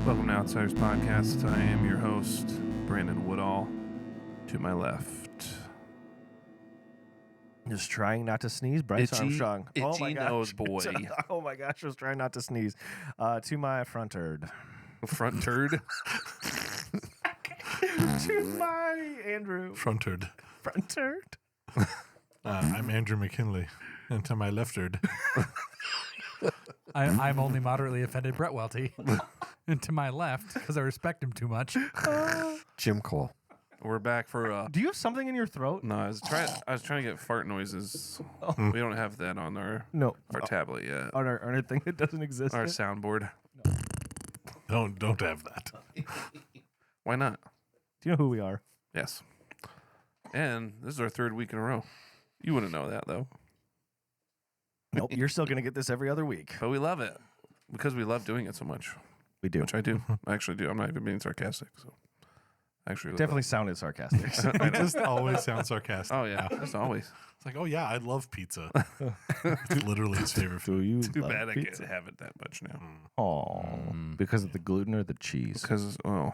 Welcome to Outsiders Podcast. I am your host, Branden Woodall. To my left, just trying not to sneeze, Bryce Armstrong. Itchy nose boy. Oh my gosh, I was trying not to sneeze. To my front turd. Front turd? To my Andrew. Front turd. Front turd. I'm Andrew McKinley, and to my left turd. I'm only moderately offended, Brett Welty. And to my left, because I respect him too much. Jim Cole. We're back for Do you have something in your throat? No, I was trying to get fart noises. We don't have that on our tablet yet. On our thing that doesn't exist. Our yet? soundboard. Don't have that. Why not? Do you know who we are? Yes. And this is our third week in a row. You wouldn't know that though. Nope. You're still going to get this every other week. But we love it. Because we love doing it so much. We do. Which I do. I actually do. I'm not even being sarcastic. So actually Definitely sounded sarcastic. It just always sounds sarcastic. Oh yeah. Just always. It's like, oh yeah, I love pizza. It's literally his favorite food. Do you Too love bad I pizza? can't have it that much now. Oh, because of the gluten or the cheese? Because Or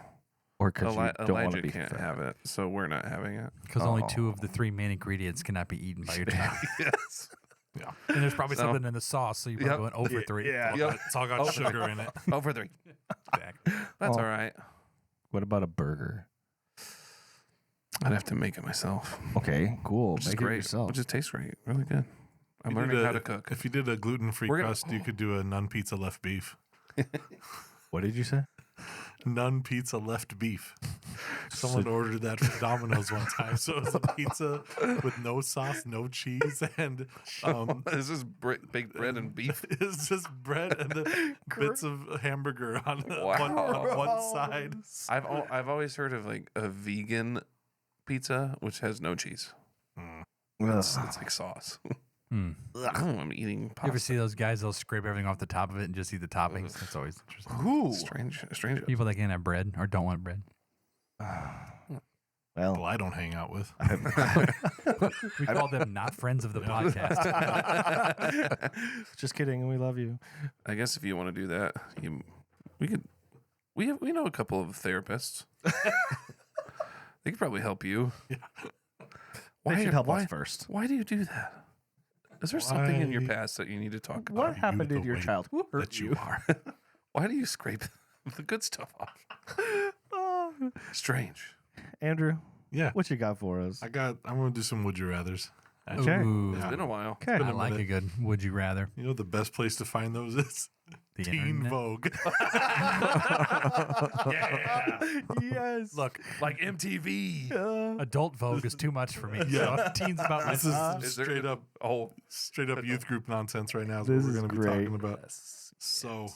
because you don't want to Elijah be can't fat? have it, so we're not having it. Because only two of the three main ingredients cannot be eaten by your child. Yes. Yeah. And there's probably something in the sauce, so you're probably going over three. Yeah. It's all got sugar in it. Over 3. Exactly. That's all right. What about a burger? I'd have to make it myself. Okay, cool. Which is Make it great. yourself. Which just tastes great. Really good. I'm learning how to cook. If you did a gluten-free We're gonna- crust, you could do a none pizza left beef. What did you say? None pizza left beef. Someone ordered that from Domino's one time. So it was a pizza with no sauce, no cheese, and This is baked bread and beef. it's just bread and then bits of hamburger on Wow. one side. I've always heard of like a vegan pizza which has no cheese. It's like sauce. I'm eating You pasta. ever see those guys, they'll scrape everything off the top of it and just eat the toppings? That's always interesting. Ooh. Strange. People that can't have bread or don't want bread. Well, I don't hang out with. We call them not friends of the podcast. Just kidding. We love you. I guess if you want to do that, we know a couple of therapists. They could probably help you. They should help us first. Why do you do that? Is there something in your past that you need to talk about? What happened in the your way child? Who hurt that you you? are. Why do you scrape the good stuff off? Strange. Andrew, Yeah. what you got for us? I'm going to do some would you rathers. Okay. Ooh, It's been a while. Okay. I like a good would you rather. You know the best place to find those is The Teen internet. Vogue. Yes. Look, Like MTV. adult Vogue is too much for me. Yeah. So teens about my This is there- straight up youth group nonsense right now. Is This what is we're going to be great. talking about. So,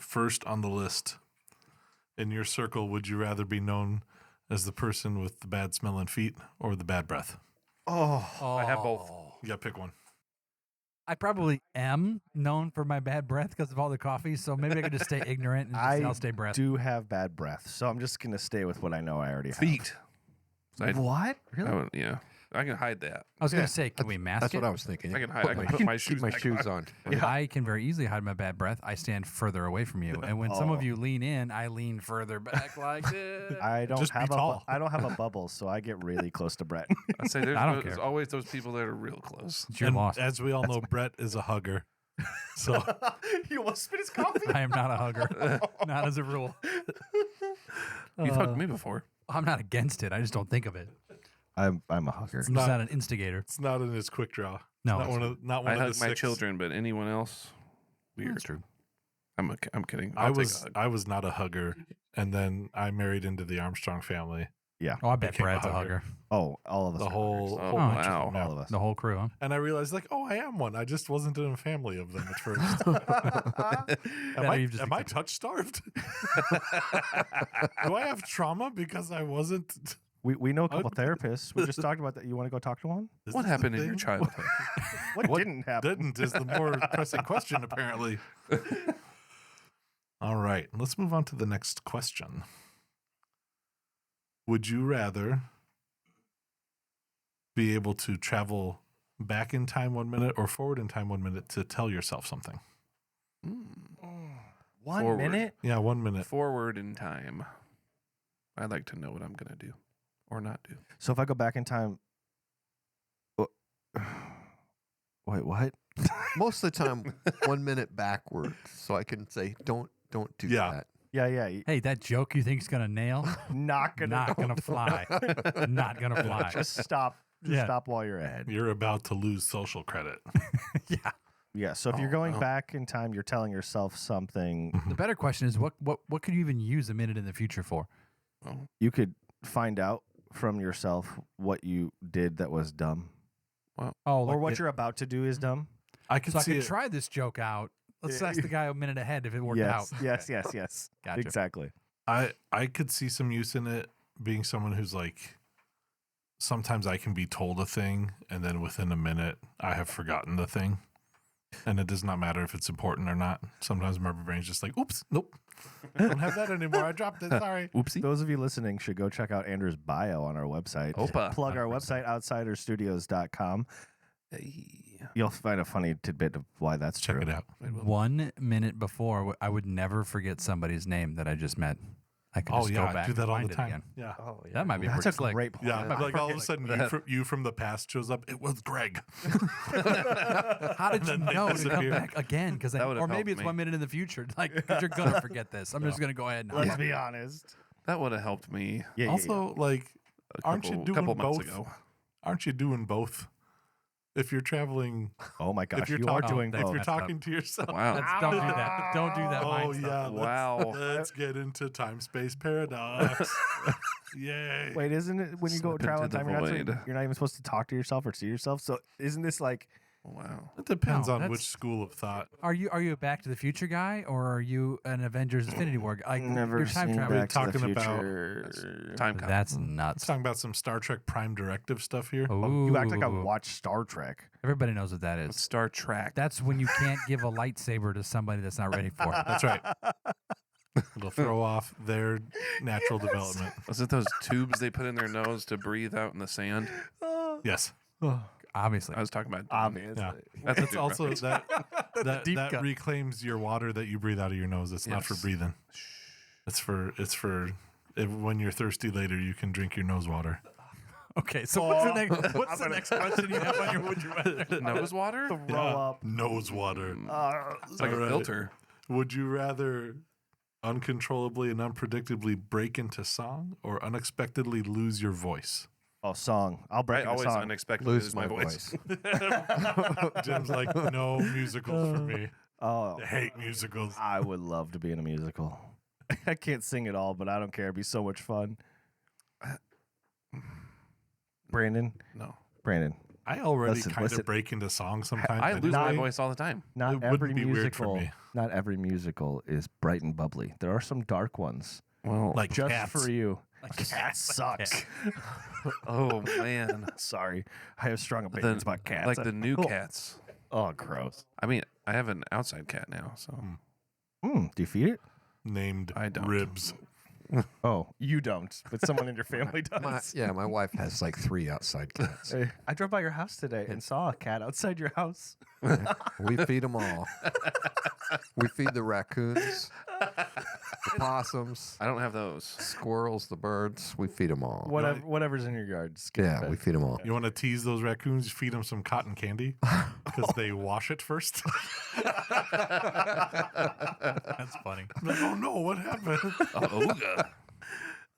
first on the list, in your circle, would you rather be known as the person with the bad smelling feet or the bad breath? I have both. You got to pick one. I probably am known for my bad breath because of all the coffee, so maybe I could just stay ignorant and just I'll stay breath. do have bad breath, so I'm just going to stay with what I know I already have. Feet. So What? Really? yeah. I can hide that. I was going to say, can we mask That's it? what I was thinking. I can hide. I can put my shoes. Keep my shoes on. I can very easily hide my bad breath. I stand further away from you, and when some of you lean in, I lean further back like this. I don't Just be have tall. I don't have a bubble, so I get really close to Brett. I say there's, I don't there's care. always those people that are real close. It's your And loss. as we all know, Brett is a hugger. So You almost spit his coffee. I am not a hugger, not as a rule. You've hugged me before. I'm not against it. I just don't think of it. I'm a hugger. I'm just not an instigator. it's not in his quick draw. No, Not one of, not one I of hug the my 6. children, but anyone else, weird. That's true. I'm kidding. I I'll take a was hug. I was not a hugger, and then I married into the Armstrong family. Oh, I bet Became a Brad's a hugger. hugger. Oh, all of us. The are whole, huggers. whole Oh, bunch of wow. them. all of us. The whole crew, huh? And I realized, like, oh, I am one. I just wasn't in a family of them at first. Am I touch starved? Do I have trauma because I wasn't? We know a couple therapists. We just talked about that. You want to go talk to one? Is What this happened the in your thing? childhood? What didn't happen? Didn't is the more pressing question, apparently. All right, let's move on to the next question. Would you rather be able to travel back in time 1 minute or forward in time 1 minute to tell yourself something? 1 Forward. minute? Yeah, 1 minute. Forward in time. I'd like to know what I'm going to do or not do. So if I go back in time. Wait, what? Most of the time, 1 minute backwards, so I can say, don't do Yeah. that. Yeah. Hey, that joke you think's gonna nail? Not gonna. Not gonna fly. Not gonna fly. Just stop. Just Yeah. stop while you're ahead. You're about to lose social credit. Yeah. Yeah. So if you're Oh, going no. back in time, you're telling yourself something. The better question is what could you even use a minute in the future for? Well, You could find out from yourself what you did that was dumb, Oh, or what you're about to do is dumb. I could so I see could it. try this joke out. Let's ask the guy a minute ahead if it worked Yes. out. Yes. Gotcha. Exactly. I could see some use in it being someone who's like, sometimes I can be told a thing and then within a minute I have forgotten the thing. And it does not matter if it's important or not. Sometimes my brain's just like, oops, nope. I don't have that anymore. I dropped it. Sorry. oopsie. Those of you listening should go check out Andrew's bio on our website. Opa. Plug our website, outsiderstudios.com. Hey. You'll find a funny tidbit of why that's Check true. it out. 1 minute before, I would never forget somebody's name that I just met. I could Oh, just yeah. go back I do that and all find the it time. again. Yeah. Oh, yeah. That might be That's pretty a slick. great point. Yeah. Like all of a sudden, that. you from the past shows up. It was Greg. How did you And then they know to come disappear. back again? Because That would've or maybe helped it's me. 1 minute in the future. Like 'cause you're gonna forget this. I'm just gonna go ahead and Let's be honest. That would have helped me Yeah. Also, like, a Aren't you couple, doing couple months both? ago. aren't you doing both? If you're traveling, Oh my gosh, if you're you talking, are doing if both. you're talking to yourself, Wow. Don't do that. Don't do that. Oh mind yeah! stuff. Wow. Let's get into time-space paradox. Yay! Wait, isn't it when you go Slip travel in into time, the void. you're not even supposed to talk to yourself or see yourself? So isn't this like Wow. It depends No, on that's- which school of thought. Are you a Back to the Future guy or are you an Avengers Infinity War guy? Like never your time seen travel. Back to the talking about- Future? Time cop. That's Let's nuts. talk about some Star Trek Prime Directive stuff here. You act like I Ooh. watched Star Trek. Everybody knows what that is. Star Trek. That's when you can't give a lightsaber to somebody that's not ready for it. That's right. It'll throw off their natural development. Was it those tubes they put in their nose to breathe out in the sand? Yes. Obviously. I was talking about. Obviously. Yeah. That's a That's deep also reference. that deep that cut. reclaims your water that you breathe out of your nose. It's not for Yes. breathing. It's for if, when you're thirsty later, you can drink your nose water. Okay, so what's the next question you have on your would you rather? Nose water? Throw up. Nose water. It's like All a right. filter. Would you rather uncontrollably and unpredictably break into song or unexpectedly lose your voice? Oh, song. I'll break I into always song. unexpectedly lose my voice. Jim's like, no musicals for me. Oh, I hate musicals. I would love to be in a musical. I can't sing it all, but I don't care. It'd be so much fun. Brandon, No. I already Listen, kind listen. of break into songs sometimes. I lose my anyway. voice all the time. not It every wouldn't be weird for musical. me. Not every musical is bright and bubbly. There are some dark ones. Well, Like Just cats. for you. Like Cat sucks. oh man, Sorry, I have strong opinions about cats. like the new Oh. cats. Oh, gross. I mean, I have an outside cat now, so Do you feed it? Named I don't. Ribs. Oh, you don't, but someone in your family does. My wife has like 3 outside cats. Hey, I drove by your house today and saw a cat outside your house. We feed them all. We feed the raccoons, the possums, I don't have those. squirrels, the birds. We feed them all. Whatever's in your yard. Just get it Yeah, fed. we feed them all. You want to tease those raccoons? Feed them some cotton candy because they wash it first. That's funny. Like, oh no, what happened? Ooga.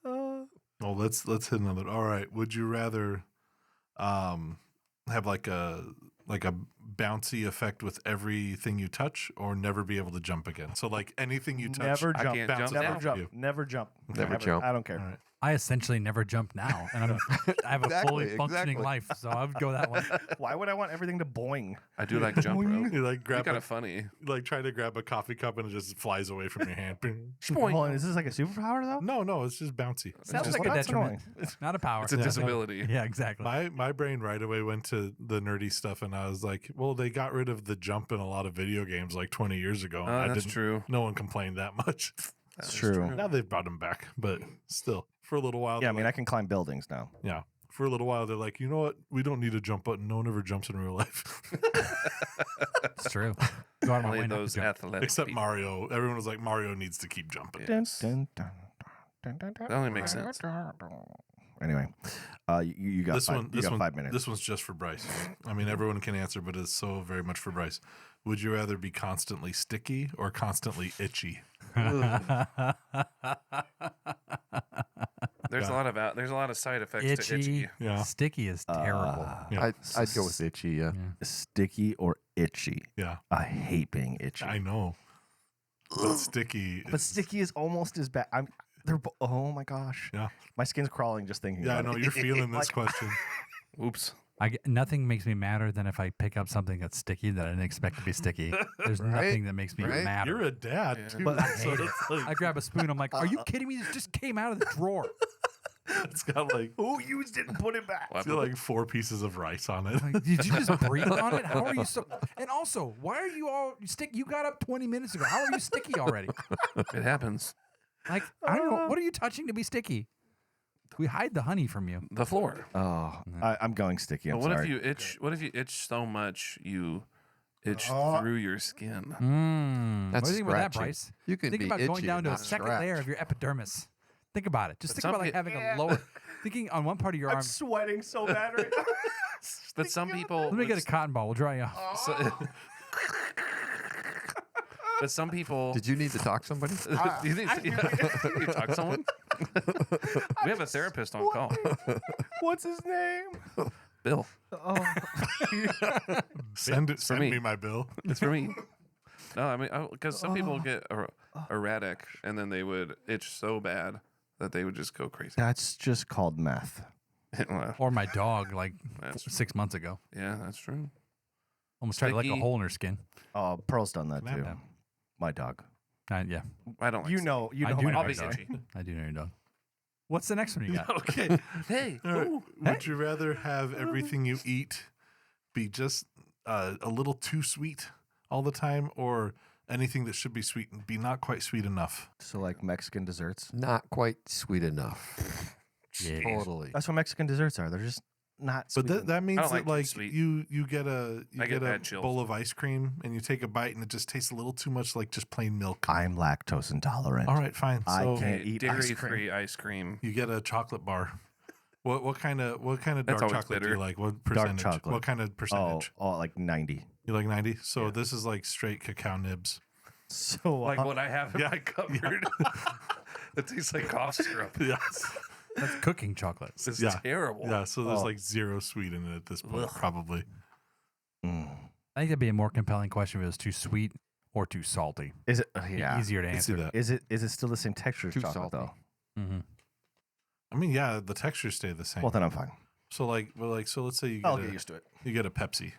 Oh, let's hit another. All right. Would you rather have like a bouncy effect with everything you touch, or never be able to jump again? So like anything you touch, Never I jump. can't bounces jump Never off now. you. jump. Never jump. Never jump. I don't care. All right. I essentially never jump now, and I have a fully Exactly, functioning exactly. life, so I would go that one. Why would I want everything to boing? I do like jump rope. You like It's grab kind of funny. like try to grab a coffee cup and it just flies away from your hand. Hold on, is this like a superpower though? No, it's just bouncy. Sounds just- like a that's detriment, annoying. not a power. It's a disability. Yeah, exactly. My brain right away went to the nerdy stuff, and I was like, well, they got rid of the jump in a lot of video games like 20 years ago. and I That's didn't. true. No one complained that much. That is true. Now they've brought them back, but still, for a little while. Yeah, I they're mean, like, I can climb buildings now. yeah. For a little while, they're like, you know what? We don't need a jump button. No one ever jumps in real life. It's true. Go out of my Only way not to those jump. athletic Except people. Mario. Everyone was like, Mario needs to keep jumping. Yes. That only makes sense. Anyway, you got This 5 minutes. This one's just for Bryce. I mean, everyone can answer, but it's so very much for Bryce. Would you rather be constantly sticky or constantly itchy? There's a lot of side effects to itchy. Yeah. Sticky is terrible. Yeah. I'd go with itchy. Yeah. Sticky or itchy? Yeah. I hate being itchy. I know. But sticky. But sticky is almost as bad. Oh my gosh. Yeah. My skin's crawling just thinking Yeah, I about know. it. You're feeling this Like, question. Oops. Nothing makes me madder than if I pick up something that's sticky that I didn't expect to be sticky. There's nothing that makes me Right? madder. You're a dad, Yeah. too. But I so hate it. it's like, I grab a spoon. I'm like, are you kidding me? This just came out of the drawer. it's got like, Who used it and put it back? it's got like 4 pieces of rice on it. Like, did you just breathe on it? How are you so? And also, why are you all stick? You got up 20 minutes ago. How are you sticky already? It happens. Like, I don't know. What are you touching to be sticky? We hide the honey from you. The floor. Oh, I'm going sticky. I'm But what sorry. if you itch? What if you itch so much you itch through your skin? What do That's you think about that, scratching. Bryce? You can Think be about itchy going down and to a not second scratch. layer of your epidermis. Think about it. Just But think about some like having a lower. Thinking on one part of your I'm arm. sweating so bad right now. But some people. Let me get a cotton ball. We'll dry you off. But some people. Did you need to talk to somebody? Do you think you talk to someone? We have a therapist on call. What's his name? Bill. Oh, Send me. me my bill. It's for me. No, I mean, because some people get erratic and then they would itch so bad that they would just go crazy. that's just called meth. Well, Or my dog, like That's- 6 months ago, yeah, that's true. almost tried to lick a Sticky. hole in her skin. Oh, Pearl's done that Can I too. have My dog. Yeah, I don't like You sticky. know I do my know I'll dog. be your dog. itchy. I do know your dog. What's the next one you got? Okay. Hey, All right. ooh. Would you rather have everything you eat be just a little too sweet all the time, or anything that should be sweet and be not quite sweet enough? So like Mexican desserts. Not quite sweet enough. Yeah. Totally. That's what Mexican desserts are. They're just not sweet. But that means don't that like too like sweet. you get a I get bad chills. bowl of ice cream and you take a bite and it just tastes a little too much like just plain milk. I'm lactose intolerant. All right, fine. I So can't eat ice cream. Dairy-free ice cream. you get a chocolate bar. What kind of That's dark always chocolate do you bitter. like? What percentage? chocolate. What kind of percentage? Like 90. You like 90? So Yeah. this is like straight cacao nibs. So Like what I have in Yeah, my cupboard. It tastes like cough syrup. Yes. That's cooking chocolate. It's Yeah. terrible. Yeah, so there's Oh. like zero sweet in it at this point, Ugh. probably. Mm. I think that'd be a more compelling question if it was too sweet or too salty. Is it? Be Yeah. easier to I can see answer. that. Is it still the same texture as Too chocolate salty. though? Mm-hmm. I mean, yeah, the textures stay the same. Well, then I'm fine. So so let's say I'll get used to it. you get a Pepsi.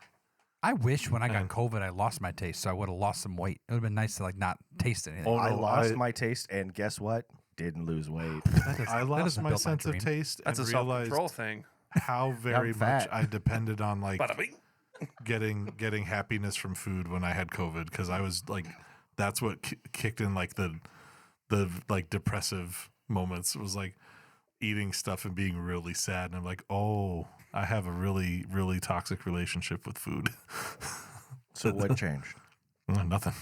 I wish when I got And- COVID, I lost my taste, so I would have lost some weight. It would have been nice to like not taste anything. Oh, I no, lost my taste, and guess what? Didn't lose weight. I lost my sense of taste That's a and realized self-control thing. how very much fat. I depended on like Bada bing. getting happiness from food when I had COVID, because I was like, that's what kicked in like the like depressive moments. It was like eating stuff and being really sad, and I'm like, oh, I have a really really toxic relationship with food. So what changed? Nothing.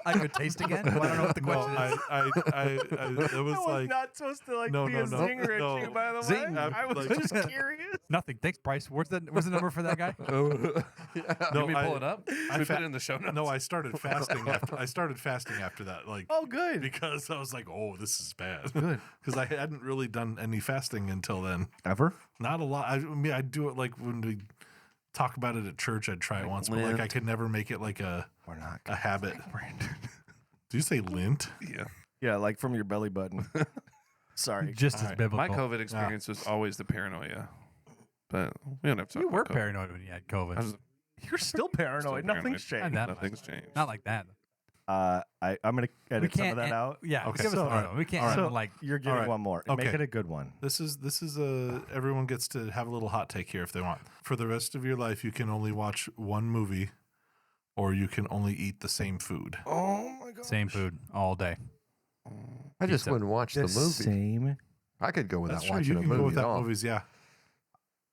I could taste again. Well, I don't know what the question is. It was like not supposed to like No, be no, a no, zinger at no. you, by the Zing. I was like- just curious. Nothing. Thanks, Bryce. Where's the number for that guy? no, Can we pull it up? Should we put it in the show notes? No, I started fasting after that. Like, Oh, good. because I was like, oh, this is bad. Good. Because I hadn't really done any fasting until then. Ever? Not a lot. I mean, I do it like when we talk about it at church. I'd try it once, but like I Lent. could never make it like a We're not. habit. Brandon. Do you say lint? Yeah. Yeah, like from your belly button. Sorry. Just as Alright. biblical. My COVID experience was always the paranoia. But we don't have to talk You were about COVID. paranoid when you had COVID. I was You're still paranoid. Still Nothing's paranoid. changed. Not that Nothing's changed. Not like that. I'm gonna edit some of that out. Yeah. Okay, Give us so- another one. We can't So have, like. you're getting Alright. one more. Okay. Make it a good one. This is everyone gets to have a little hot take here if they want. For the rest of your life, you can only watch one movie, or you can only eat the same food. Oh my god. Same food all day. I just Pizza. wouldn't watch the movie. Same. I could go without That's true. watching You a can movie go at without all. movies, yeah.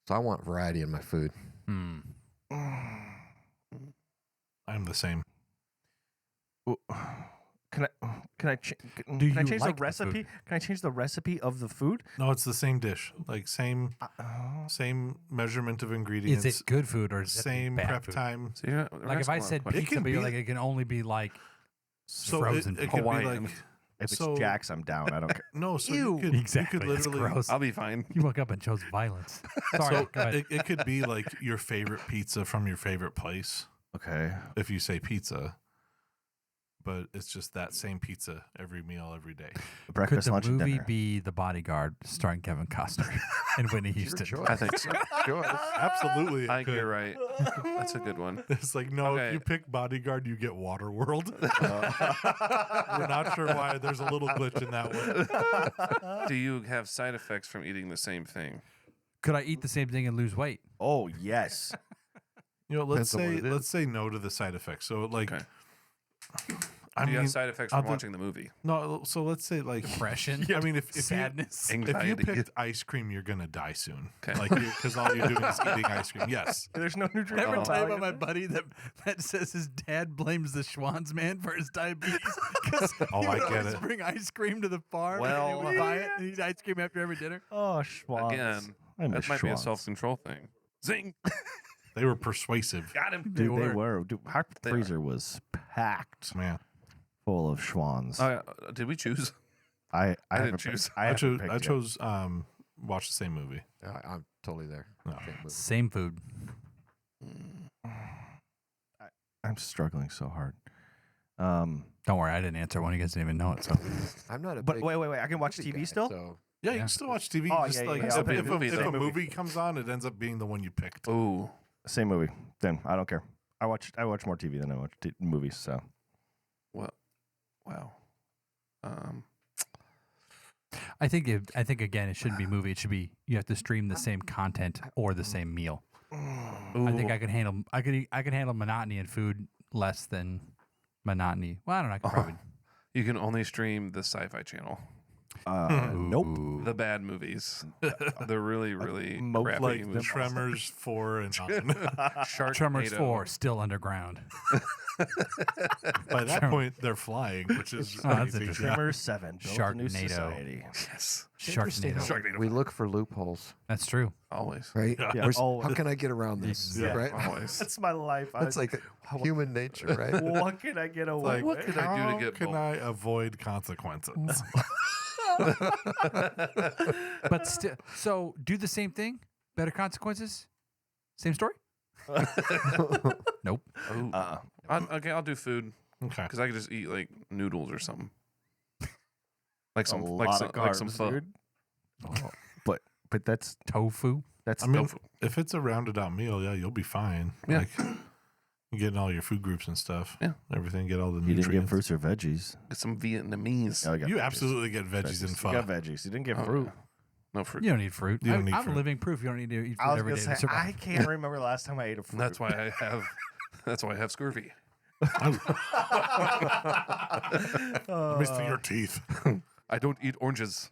So I want variety in my food. Hmm. I'm the same. Can I change the recipe? Can I change the recipe of the food? No, it's the same dish. Like same measurement of ingredients. Is it good food or is it same bad prep food? time? So you're Like if I said pizza, but you're like it can only be like frozen. It could be Hawaiian. like If it's So- Jack's, I'm down. I don't care. no. So Ew. you Exactly. could It's literally. gross. I'll be fine. You woke up and chose violence. Sorry. So go ahead. it could be like your favorite pizza from your favorite place. Okay. If you say pizza, but it's just that same pizza every meal, every day. Could Breakfast, the lunch, and movie dinner. be The Bodyguard starring Kevin Costner and Whitney Your Houston? choice. I think so. Choice. Absolutely, I think you're right. That's a good one. It's like no, Okay. if you pick Bodyguard, you get Waterworld. We're not sure why. There's a little glitch in that one. Do you have side effects from eating the same thing? Could I eat the same thing and lose weight? Oh yes. You know, let's Depends on what it is. say no to the side effects. So like, Okay. I Do you mean, have side effects I'll from do- watching the movie? no. So let's say like, Depression. I mean, if you Sadness. if you Anxiety. picked ice cream, you're gonna die soon. Okay. Like because all you're doing is eating ice cream. Yes. There's no nutrient. Ever Oh. tell you about my buddy that says his dad blames the Schwann's man for his diabetes? Because Oh, he I would get always it. bring ice cream to the farm. Well- and he would buy it and eat ice cream after every dinner. Oh, Schwann's. Again, I miss that might be a Schwann's. self-control thing. Zing! They were persuasive. Got him. Dude, they were. Dude, our They freezer was packed Man, full of Schwann's. Did we choose? I didn't haven't choose. picked- I I haven't chose. picked I yet. chose. Watch the same movie. I'm totally there. No. Same movie. Same food. I'm struggling so hard. Don't worry, I didn't answer one. You guys didn't even know it. So I'm not a But big wait. I can watch movie TV guy, still. So Yeah, you Yeah. can still watch TV. Oh, just yeah, like yeah, if, yeah. if, Movie, if though. a movie comes on, it ends up being the one you picked. Ooh. Same movie. Then I don't care. I watch more TV than I watch movies. So What? Wow. I think again, it shouldn't be movie. It should be you have to stream the same content or the same meal. I think I can handle. I can handle monotony in food less than monotony. Well, I don't know. I could probably. You can only stream the Sci-Fi Channel. nope. Ooh. The bad movies. The really, really Most crappy Like movies. Tremors 4 and on. Sharknado. Tremors 4 still underground. By that point, they're flying, which is Oh, that's amazing. interesting. Yeah. Tremors 7. Built a new Sharknado. society. Yes. interesting how Sharknado. we look for loopholes, That's true. Always. right? Yeah, Where's- always. how can I get around this? Yeah. Right? Always. That's my life. That's like human nature, right? what can I get away Like, What with? could I do to how get can both? I avoid consequences? But still, so do the same thing. Better consequences. Same story. Nope. Ooh. Okay, I'll do food Okay. because I could just eat like noodles or something. Like A some, lot like of some, like some carbs, pho. dude. But that's Tofu. I mean, Tofu. if it's a rounded out meal, yeah, you'll be fine. Yeah. Like, you get in all your food groups and stuff. Yeah. Everything, get all the you nutrients. didn't get fruits or veggies. Get some Vietnamese. No, I got You veggies. absolutely get veggies in You pho. got veggies. You didn't get Oh, fruit. No fruit. You don't need fruit. You don't need I'm fruit. living proof. You don't need to eat fruit I was every gonna day to say survive. I can't remember the last time I ate a fruit. That's why I have. That's why I have scurvy. Missing your teeth. I don't eat oranges.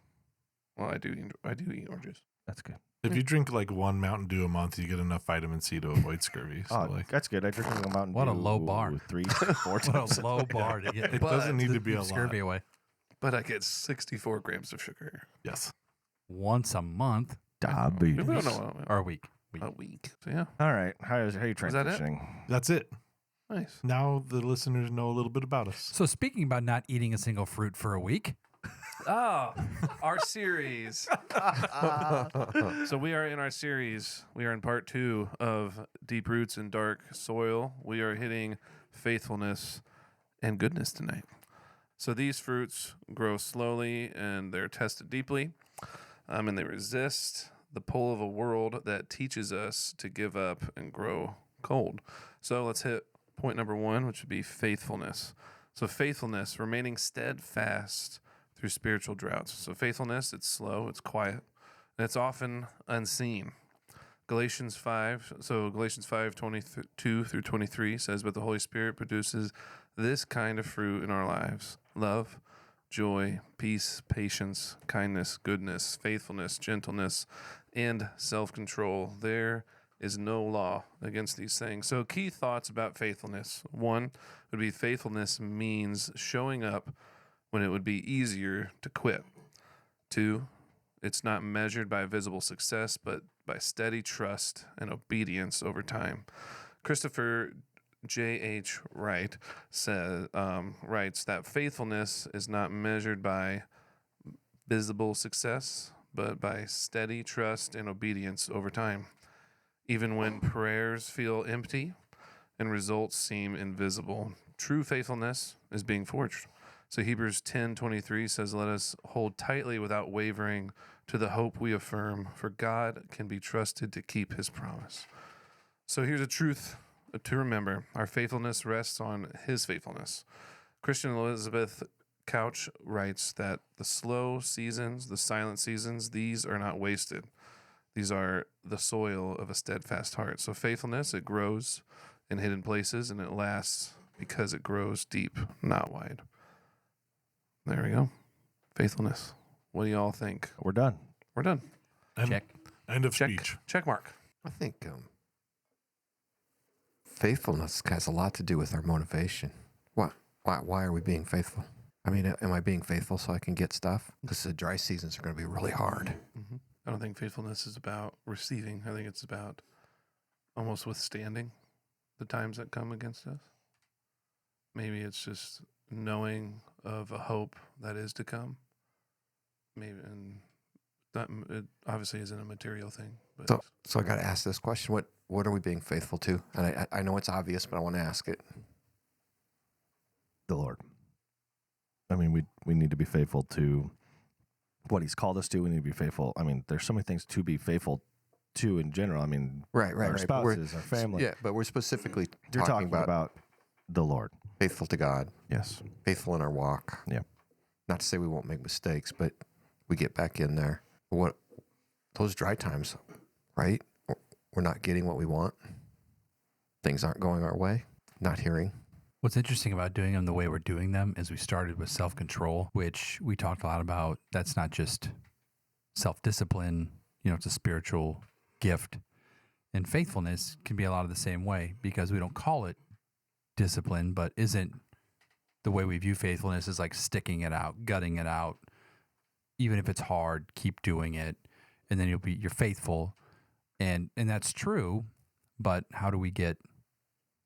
Well, I do. I do eat oranges. That's good. If you drink like one Mountain Dew a month, you get enough vitamin C to avoid scurvy. So Oh, like, that's good. I drink a Mountain What a Dew low bar. 3, 4 What times. a low bar to get it doesn't need to be a lot. scurvy away. But I get 64 grams of sugar Yes. Once a month Diabetes. We don't know or a week. a week. So yeah, All right. How are you that it? transitioning? That's it. nice. Now the listeners know a little bit about us. So speaking about not eating a single fruit for a week, Oh, our series. So we are in our series. We are in part 2 of Deep Roots in Dark Soil. We are hitting faithfulness and goodness tonight. So these fruits grow slowly and they're tested deeply, and they resist the pull of a world that teaches us to give up and grow cold. So let's hit point number 1, which would be faithfulness. So faithfulness, remaining steadfast through spiritual droughts. So faithfulness, it's slow, it's quiet, and it's often unseen. Galatians 5:22 through 23 says, "But the Holy Spirit produces this kind of fruit in our lives: love, joy, peace, patience, kindness, goodness, faithfulness, gentleness, and self-control. There is no law against these things. So key thoughts about faithfulness. One would be faithfulness means showing up when it would be easier to quit. Two, it's not measured by visible success, but by steady trust and obedience over time. Christopher J.H. Wright writes that faithfulness is not measured by visible success, but by steady trust and obedience over time. Even when prayers feel empty and results seem invisible, true faithfulness is being forged. So Hebrews 10:23 says, "Let us hold tightly without wavering to the hope we affirm, for God can be trusted to keep his promise." So here's a truth to remember. Our faithfulness rests on his faithfulness. Christian Elizabeth Couch writes that the slow seasons, the silent seasons, these are not wasted. These are the soil of a steadfast heart. So faithfulness, it grows in hidden places, and it lasts because it grows deep, not wide. There we go. Faithfulness. What do y'all think? We're done. We're done. Check. End of Check. speech. Check mark. I think faithfulness has a lot to do with our motivation. Why are we being faithful? I mean, am I being faithful so I can get stuff? Because the dry seasons are going to be really hard. Mm-hmm. I don't think faithfulness is about receiving. I think it's about almost withstanding the times that come against us. Maybe it's just knowing of a hope that is to come. Maybe, and that it obviously isn't a material thing. But So I got to ask this question: What are we being faithful to? And I know it's obvious, but I want to ask it. The Lord. I mean, we need to be faithful to what he's called us to. We need to be faithful. I mean, there's so many things to be faithful to in general. I mean, Right. our But spouses, our family. Yeah, but we're specifically You're talking about about the Lord. faithful to God, Yes. faithful in our walk. Yeah. Not to say we won't make mistakes, but we get back in there. What those dry times, right? We're not getting what we want. Things aren't going our way. Not hearing. What's interesting about doing them the way we're doing them is we started with self-control, which we talked a lot about. That's not just self-discipline, it's a spiritual gift. And faithfulness can be a lot of the same way because we don't call it discipline, but isn't the way we view faithfulness is like sticking it out, gutting it out. Even if it's hard, keep doing it. And then you're faithful. And that's true, but how do we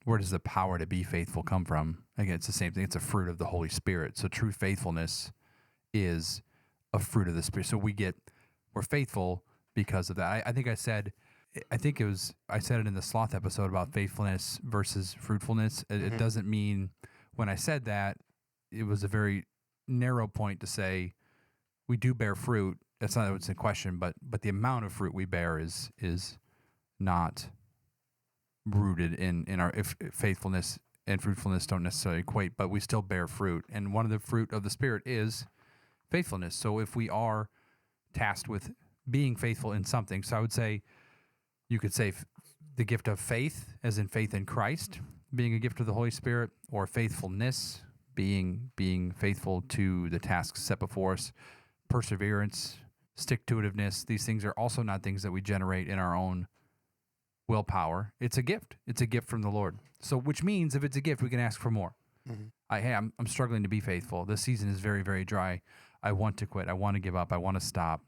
where does the power to be faithful come from? Again, it's the same thing. It's a fruit of the Holy Spirit. So true faithfulness is a fruit of the Spirit. So we're faithful because of that. I said it in the sloth episode about faithfulness versus fruitfulness. It doesn't mean when I said that, it was a very narrow point to say we do bear fruit. That's not what's in question, but the amount of fruit we bear is not rooted in our if faithfulness and fruitfulness don't necessarily equate, but we still bear fruit. And one of the fruit of the Spirit is faithfulness. So if we are tasked with being faithful in something, so I would say you could say the gift of faith, as in faith in Christ, being a gift of the Holy Spirit, or faithfulness, being faithful to the tasks set before us, perseverance, stick-to-itiveness. These things are also not things that we generate in our own willpower. It's a gift. It's a gift from the Lord. So, which means if it's a gift, we can ask for more. Mm-hmm. I'm struggling to be faithful. This season is very, very dry. I want to quit. I want to give up. I want to stop.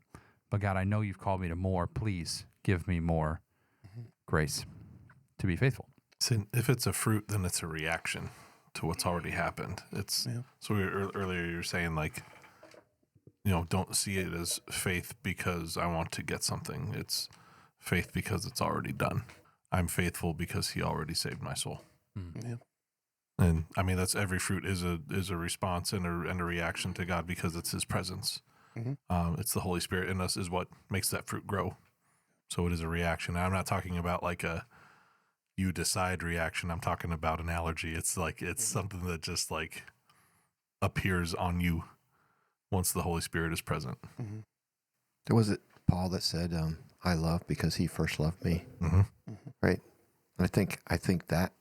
But God, I know you've called me to more. Please give me more grace to be faithful. So if it's a fruit, then it's a reaction to what's already happened. So earlier you were saying don't see it as faith because I want to get something. It's faith because it's already done. I'm faithful because he already saved my soul. Yeah. And I mean, that's every fruit is a response and a reaction to God because it's his presence. Mm-hmm. It's the Holy Spirit in us is what makes that fruit grow. So it is a reaction. I'm not talking about like a you decide reaction. I'm talking about an allergy. It's like, it's something that just like appears on you once the Holy Spirit is present. There was it Paul that said, I love because he first loved me. Mm-hmm. Right. And I think that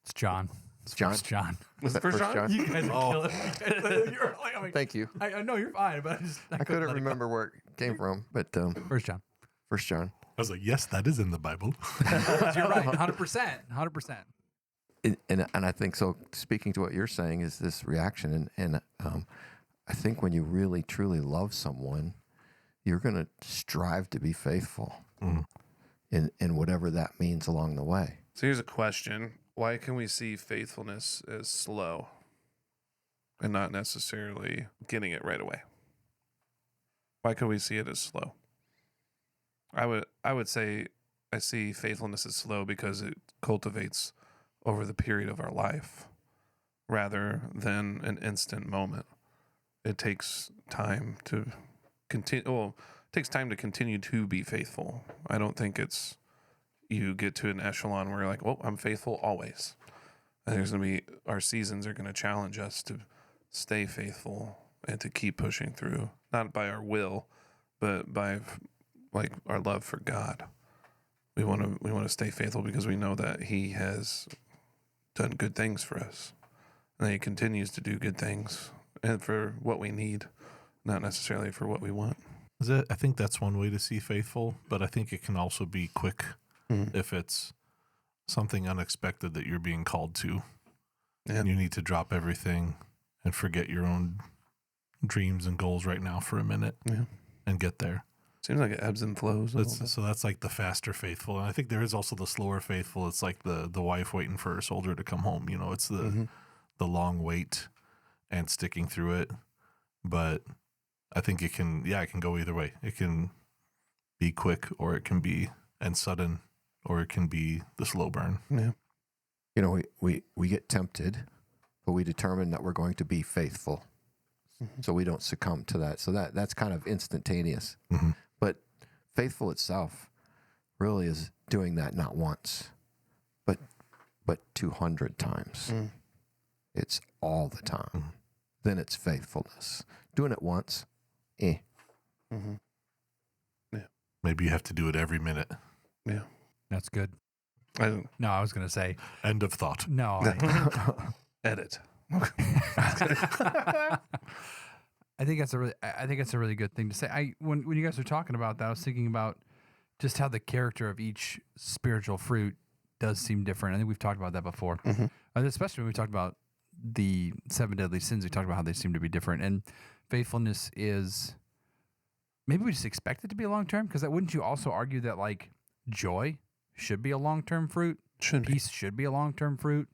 It's John. it's John. It's John. Was it First John? You guys are killing me. You're like, Thank you. I know you're fine, but I couldn't remember where it came from, but First John. 1 John. was like, yes, that is in the Bible. You're right, 100%, 100%. And I think so. Speaking to what you're saying is this reaction, and I think when you really truly love someone, you're going to strive to be faithful in whatever that means along the way. So here's a question: why can we see faithfulness as slow and not necessarily getting it right away? Why can we see it as slow? I would say I see faithfulness as slow because it cultivates over the period of our life rather than an instant moment. It takes time to continue. Well, it takes time to continue to be faithful. I don't think it's you get to an echelon where you're like, well, I'm faithful always. I think there's going to be, our seasons are going to challenge us to stay faithful and to keep pushing through, not by our will, but by like our love for God. We want to stay faithful because we know that He has done good things for us, and that He continues to do good things, and for what we need, not necessarily for what we want. I think that's one way to see faithful, but I think it can also be quick if it's something unexpected that you're being called to. Yeah. And you need to drop everything and forget your own dreams and goals right now for a minute and get there. Seems like it ebbs and flows. So that's like the faster faithful. And I think there is also the slower faithful. It's like the wife waiting for her soldier to come home. You know, it's the long wait and sticking through it. But I think it can go either way. It can be quick, or it can be sudden, or it can be the slow burn. Yeah. You know, we get tempted, but we determine that we're going to be faithful. So we don't succumb to that. So that's kind of instantaneous. But faithful itself really is doing that not once, but 200 times. It's all the time. Then it's faithfulness. Doing it once, Yeah. Maybe you have to do it every minute. Yeah. That's good. I I was going to say, End of thought. no. edit. I think that's a really good thing to say. When you guys were talking about that, I was thinking about just how the character of each spiritual fruit does seem different. I think we've talked about that before, especially when we talked about the 7 deadly sins. We talked about how they seem to be different, and faithfulness is maybe we just expect it to be a long term, because wouldn't you also argue that like joy should be a long term fruit, peace should be a long term fruit?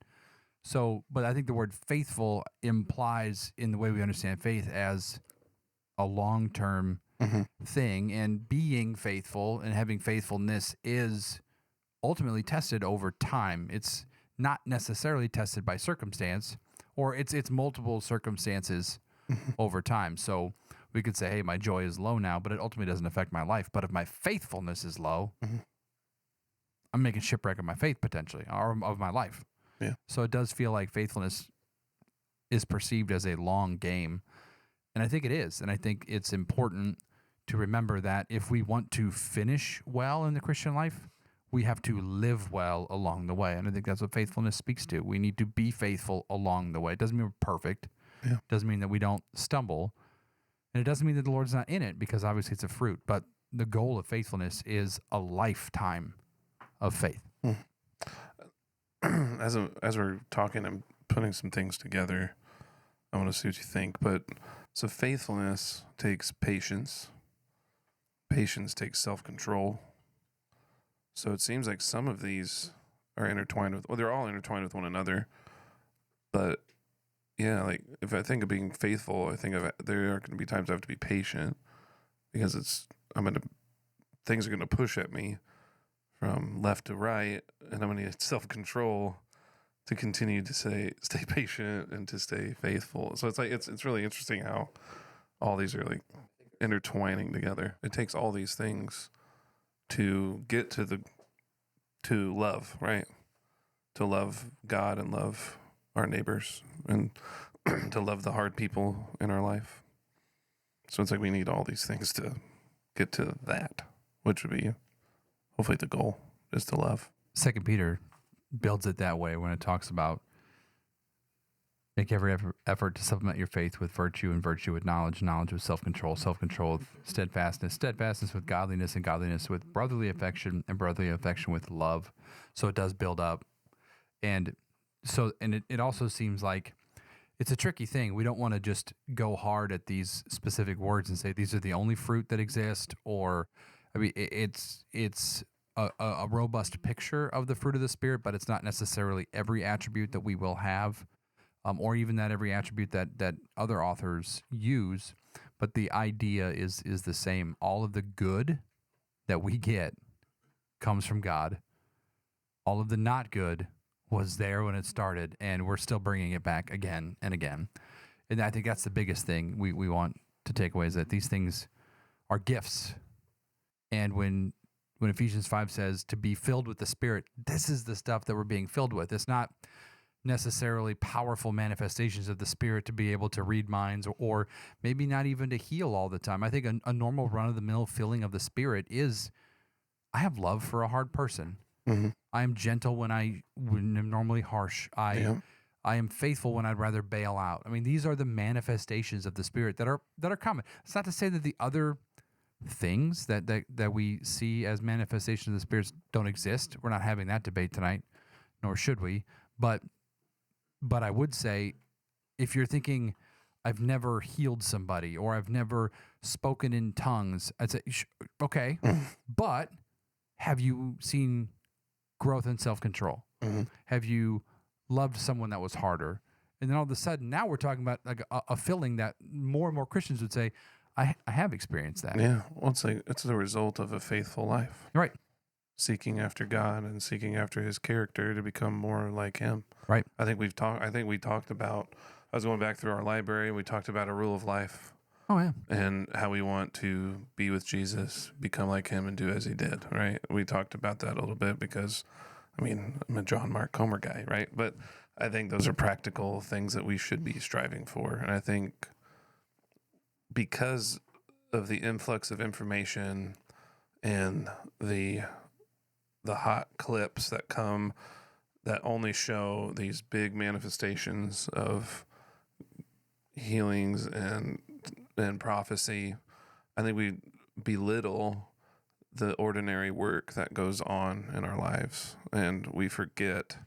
So, but I think the word faithful implies in the way we understand faith as a long-term thing, and being faithful and having faithfulness is ultimately tested over time. It's not necessarily tested by circumstance, or it's multiple circumstances over time. So we could say, hey, my joy is low now, but it ultimately doesn't affect my life. But if my faithfulness is low, I'm making shipwreck of my faith potentially, or of my life. Yeah. So it does feel like faithfulness is perceived as a long game. And I think it is. And I think it's important to remember that if we want to finish well in the Christian life, we have to live well along the way. And I think that's what faithfulness speaks to. We need to be faithful along the way. It doesn't mean we're perfect. Yeah. It doesn't mean that we don't stumble. And it doesn't mean that the Lord's not in it, because obviously it's a fruit. But the goal of faithfulness is a lifetime of faith. As we're talking, I'm putting some things together. I want to see what you think. But so faithfulness takes patience. Patience takes self-control. So it seems like some of these are intertwined with, well, they're all intertwined with one another. But yeah, like if I think of being faithful, I think there are going to be times I have to be patient, because things are going to push at me from left to right, and I'm going to need self-control to continue to stay patient and to stay faithful. So it's like it's really interesting how all these are like intertwining together. It takes all these things to get to love, right? To love God and love our neighbors, and to love the hard people in our life. So it's like we need all these things to get to that, which would be hopefully the goal is to love. 2 Peter builds it that way when it talks about Make every effort to supplement your faith with virtue, and virtue with knowledge, knowledge with self-control, self-control with steadfastness, steadfastness with godliness, and godliness with brotherly affection, and brotherly affection with love. So it does build up. And it also seems like it's a tricky thing. We don't want to just go hard at these specific words and say these are the only fruit that exist, or, I mean, it's a robust picture of the fruit of the Spirit, but it's not necessarily every attribute that we will have. Or even that every attribute that other authors use, but the idea is the same. All of the good that we get comes from God. All of the not good was there when it started, and we're still bringing it back again and again. And I think that's the biggest thing we want to take away, is that these things are gifts. And when Ephesians 5 says to be filled with the Spirit, this is the stuff that we're being filled with. It's not necessarily powerful manifestations of the Spirit to be able to read minds, or maybe not even to heal all the time. I think a normal run-of-the-mill feeling of the Spirit is, I have love for a hard person. Mm-hmm. I am gentle when I'm normally harsh. I am faithful when I'd rather bail out. I mean, these are the manifestations of the Spirit that are common. It's not to say that the other things that we see as manifestations of the Spirit don't exist. We're not having that debate tonight, nor should we. But I would say, if you're thinking, I've never healed somebody or I've never spoken in tongues, I'd say, okay, but have you seen growth in self-control? Mm-hmm. Have you loved someone that was harder? And then all of a sudden, now we're talking about like a feeling that more and more Christians would say, I have experienced that. Yeah. Well, it's the result of a faithful life. Right. Seeking after God and seeking after His character to become more like Him. Right. I think we talked about. I was going back through our library. We talked about a rule of life. Oh, yeah. And how we want to be with Jesus, become like Him, and do as He did. Right. We talked about that a little bit because, I mean, I'm a John Mark Comer guy, right? But I think those are practical things that we should be striving for. And I think because of the influx of information and the hot clips that come that only show these big manifestations of healings and prophecy, I think we belittle the ordinary work that goes on in our lives, and we forget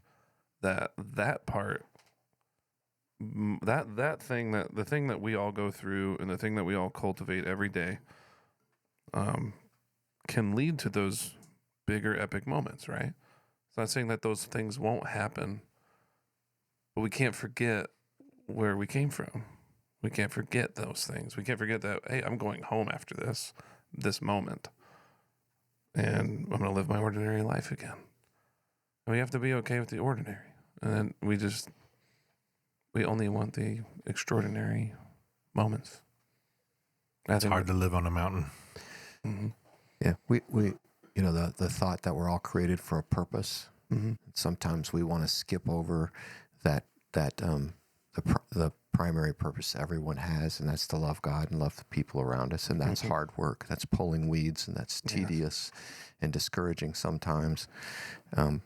that part, the thing that we all go through and the thing that we all cultivate every day, can lead to those bigger epic moments, right? It's not saying that those things won't happen, but we can't forget where we came from. We can't forget those things. We can't forget that, hey, I'm going home after this moment, and I'm going to live my ordinary life again. And we have to be okay with the ordinary. And then we only want the extraordinary moments. It's hard to live on a mountain. Mm-hmm. Yeah, we the thought that we're all created for a purpose. Mm-hmm. Sometimes we want to skip over the primary purpose everyone has, and that's to love God and love the people around us, and that's hard work. That's pulling weeds, and that's tedious and discouraging sometimes. But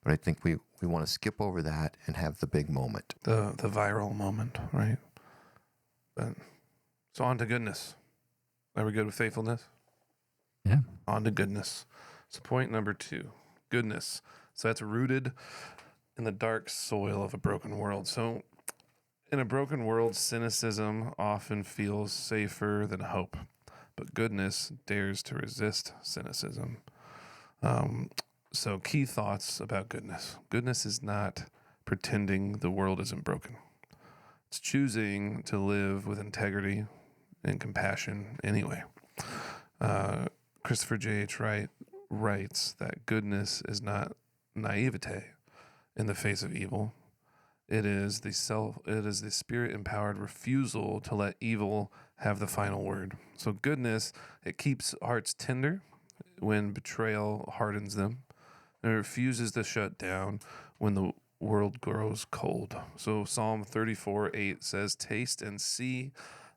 I think we want to skip over that and have the big moment, the viral moment, right? But so on to goodness. Are we good with faithfulness? Yeah. On to goodness. So point number 2, goodness. So that's rooted in the dark soil of a broken world. So in a broken world, cynicism often feels safer than hope, but goodness dares to resist cynicism. So key thoughts about goodness. Goodness is not pretending the world isn't broken. It's choosing to live with integrity and compassion anyway. Christopher J.H. Wright writes that goodness is not naivete in the face of evil. It is the spirit-empowered refusal to let evil have the final word. So goodness, it keeps hearts tender when betrayal hardens them. And it refuses to shut down when the world grows cold. So Psalm 34:8 says, "Taste and see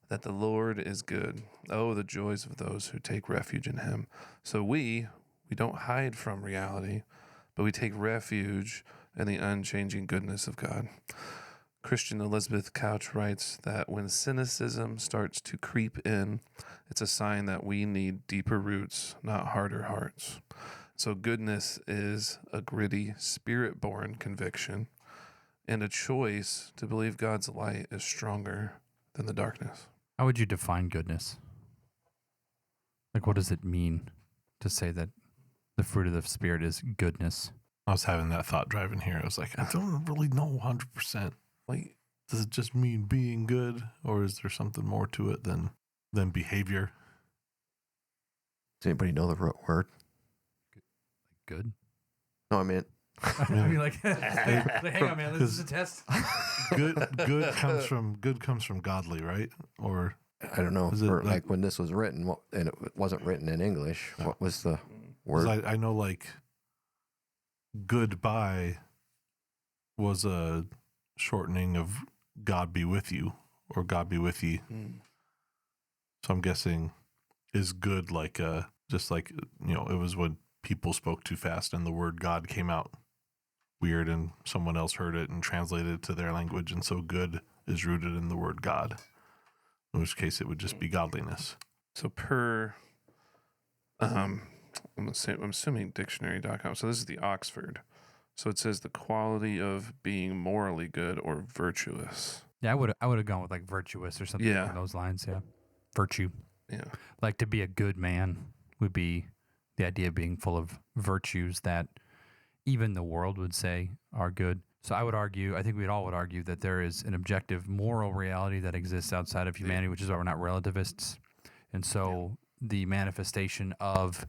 that the Lord is good. Oh, the joys of those who take refuge in Him." So we don't hide from reality, but we take refuge in the unchanging goodness of God. Christian Elizabeth Couch writes that when cynicism starts to creep in, it's a sign that we need deeper roots, not harder hearts. So goodness is a gritty, spirit-born conviction, and a choice to believe God's light is stronger than the darkness. How would you define goodness? Like, what does it mean to say that the fruit of the Spirit is goodness? I was having that thought driving here. I was like, I don't really know 100%. Like, Does it just mean being good, or is there something more to it than behavior? Does anybody know the word? Good? No, I mean, I mean, like, hang on, man. This is a test. Good comes from godly, right? Or I don't know. Is it Or like- like when this was written, and it wasn't written in English, what was the 'cause word? I know like goodbye was a shortening of God be with you or God be with ye. So I'm guessing is good like just like it was when people spoke too fast and the word God came out weird and someone else heard it and translated it to their language, and so good is rooted in the word God. In which case it would just be godliness. so per, I'm assuming dictionary.com. So this is the Oxford. So it says the quality of being morally good or virtuous. Yeah, I would have gone with like virtuous or something Yeah. along those lines. Yeah, virtue. Yeah. Like to be a good man would be the idea of being full of virtues that even the world would say are good. So I would argue, I think we all would argue that there is an objective moral reality that exists outside of humanity, which is why we're not relativists. And so the manifestation of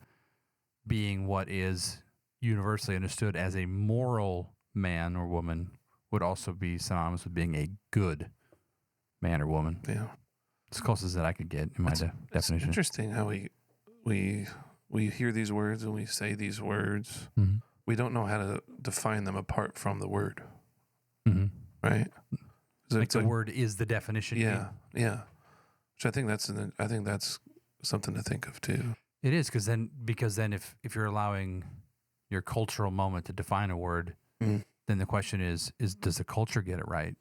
being what is universally understood as a moral man or woman would also be synonymous with being a good man or woman. Yeah. It's as close as that I could get in my It's definition. interesting how we hear these words and we say these words. Mhm. We don't know how to define them apart from the word, Mhm. right? So Like it's the word is the definition. you Yeah, yeah. Which I think that's something to think of too. It is because then if you're allowing your cultural moment to define a word, Mhm. then the question is does the culture get it right?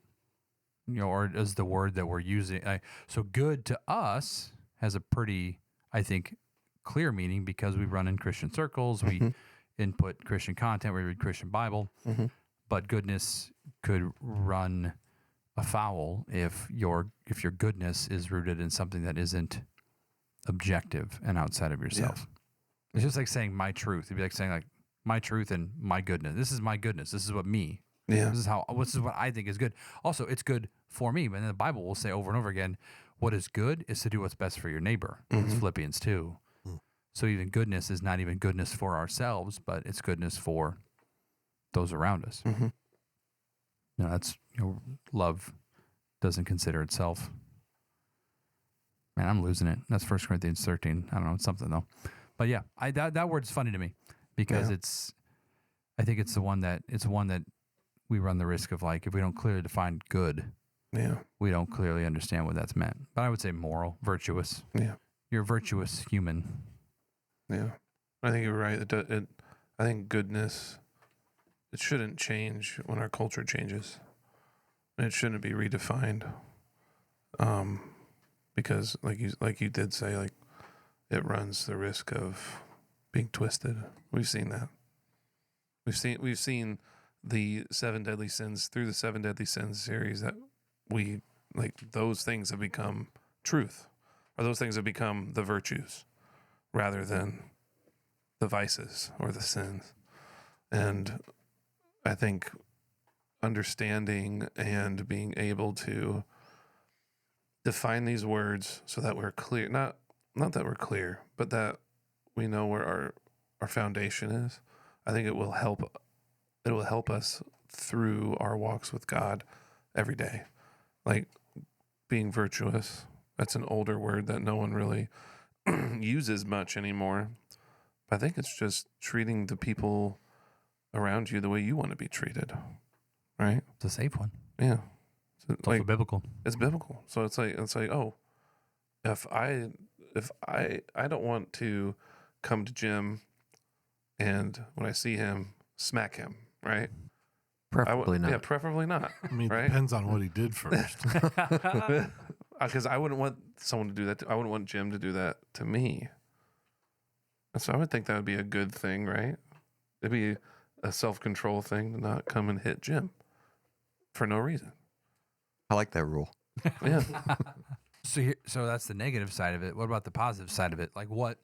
Or does the word that we're using? So good to us has a pretty, I think, clear meaning because we run in Christian circles, we Mhm. input Christian content, we read Christian Bible, Mhm. but goodness could run afoul if your goodness is rooted in something that isn't objective and outside of yourself. It's just like saying my truth. It'd be like saying like my truth and my goodness. This is my goodness. This is what me. Yeah. This is what I think is good. Also, it's good for me. But then the Bible will say over and over again, what is good is to do what's best for your neighbor. It's Mhm. Philippians 2. So even goodness is not even goodness for ourselves, but it's goodness for those around us. Mhm. That's love doesn't consider itself. Man, I'm losing it. That's 1 Corinthians 13. I don't know. It's something though. But yeah, that word's funny to me because Yeah. I think it's one that we run the risk of like, if we don't clearly define good, Yeah. we don't clearly understand what that's meant. But I would say moral, virtuous. Yeah. You're a virtuous human. Yeah. I think you're right. I think goodness, it shouldn't change when our culture changes. It shouldn't be redefined. Because like you did say, like it runs the risk of being twisted. We've seen that. We've seen the 7 deadly sins through the 7 deadly sins series that we like those things have become truth, or those things have become the virtues rather than the vices or the sins. And I think understanding and being able to define these words so that we're clear, not that we're clear, but that we know where our foundation is. I think it will help us through our walks with God every day. Like being virtuous, that's an older word that no one really uses much anymore. But I think it's just treating the people around you the way you want to be treated. Right? It's a safe one. Yeah. So, It's also biblical. it's biblical. So it's like, oh, if I don't want to come to Jim and when I see him, smack him, right? Preferably not. Yeah, preferably not. I mean, it Right? depends on what he did first. Because I wouldn't want someone to do that. I wouldn't want Jim to do that to me. And so I would think that would be a good thing, right? It'd be a self-control thing to not come and hit Jim for no reason. I like that rule. Yeah. So that's the negative side of it. What about the positive side of it? Like what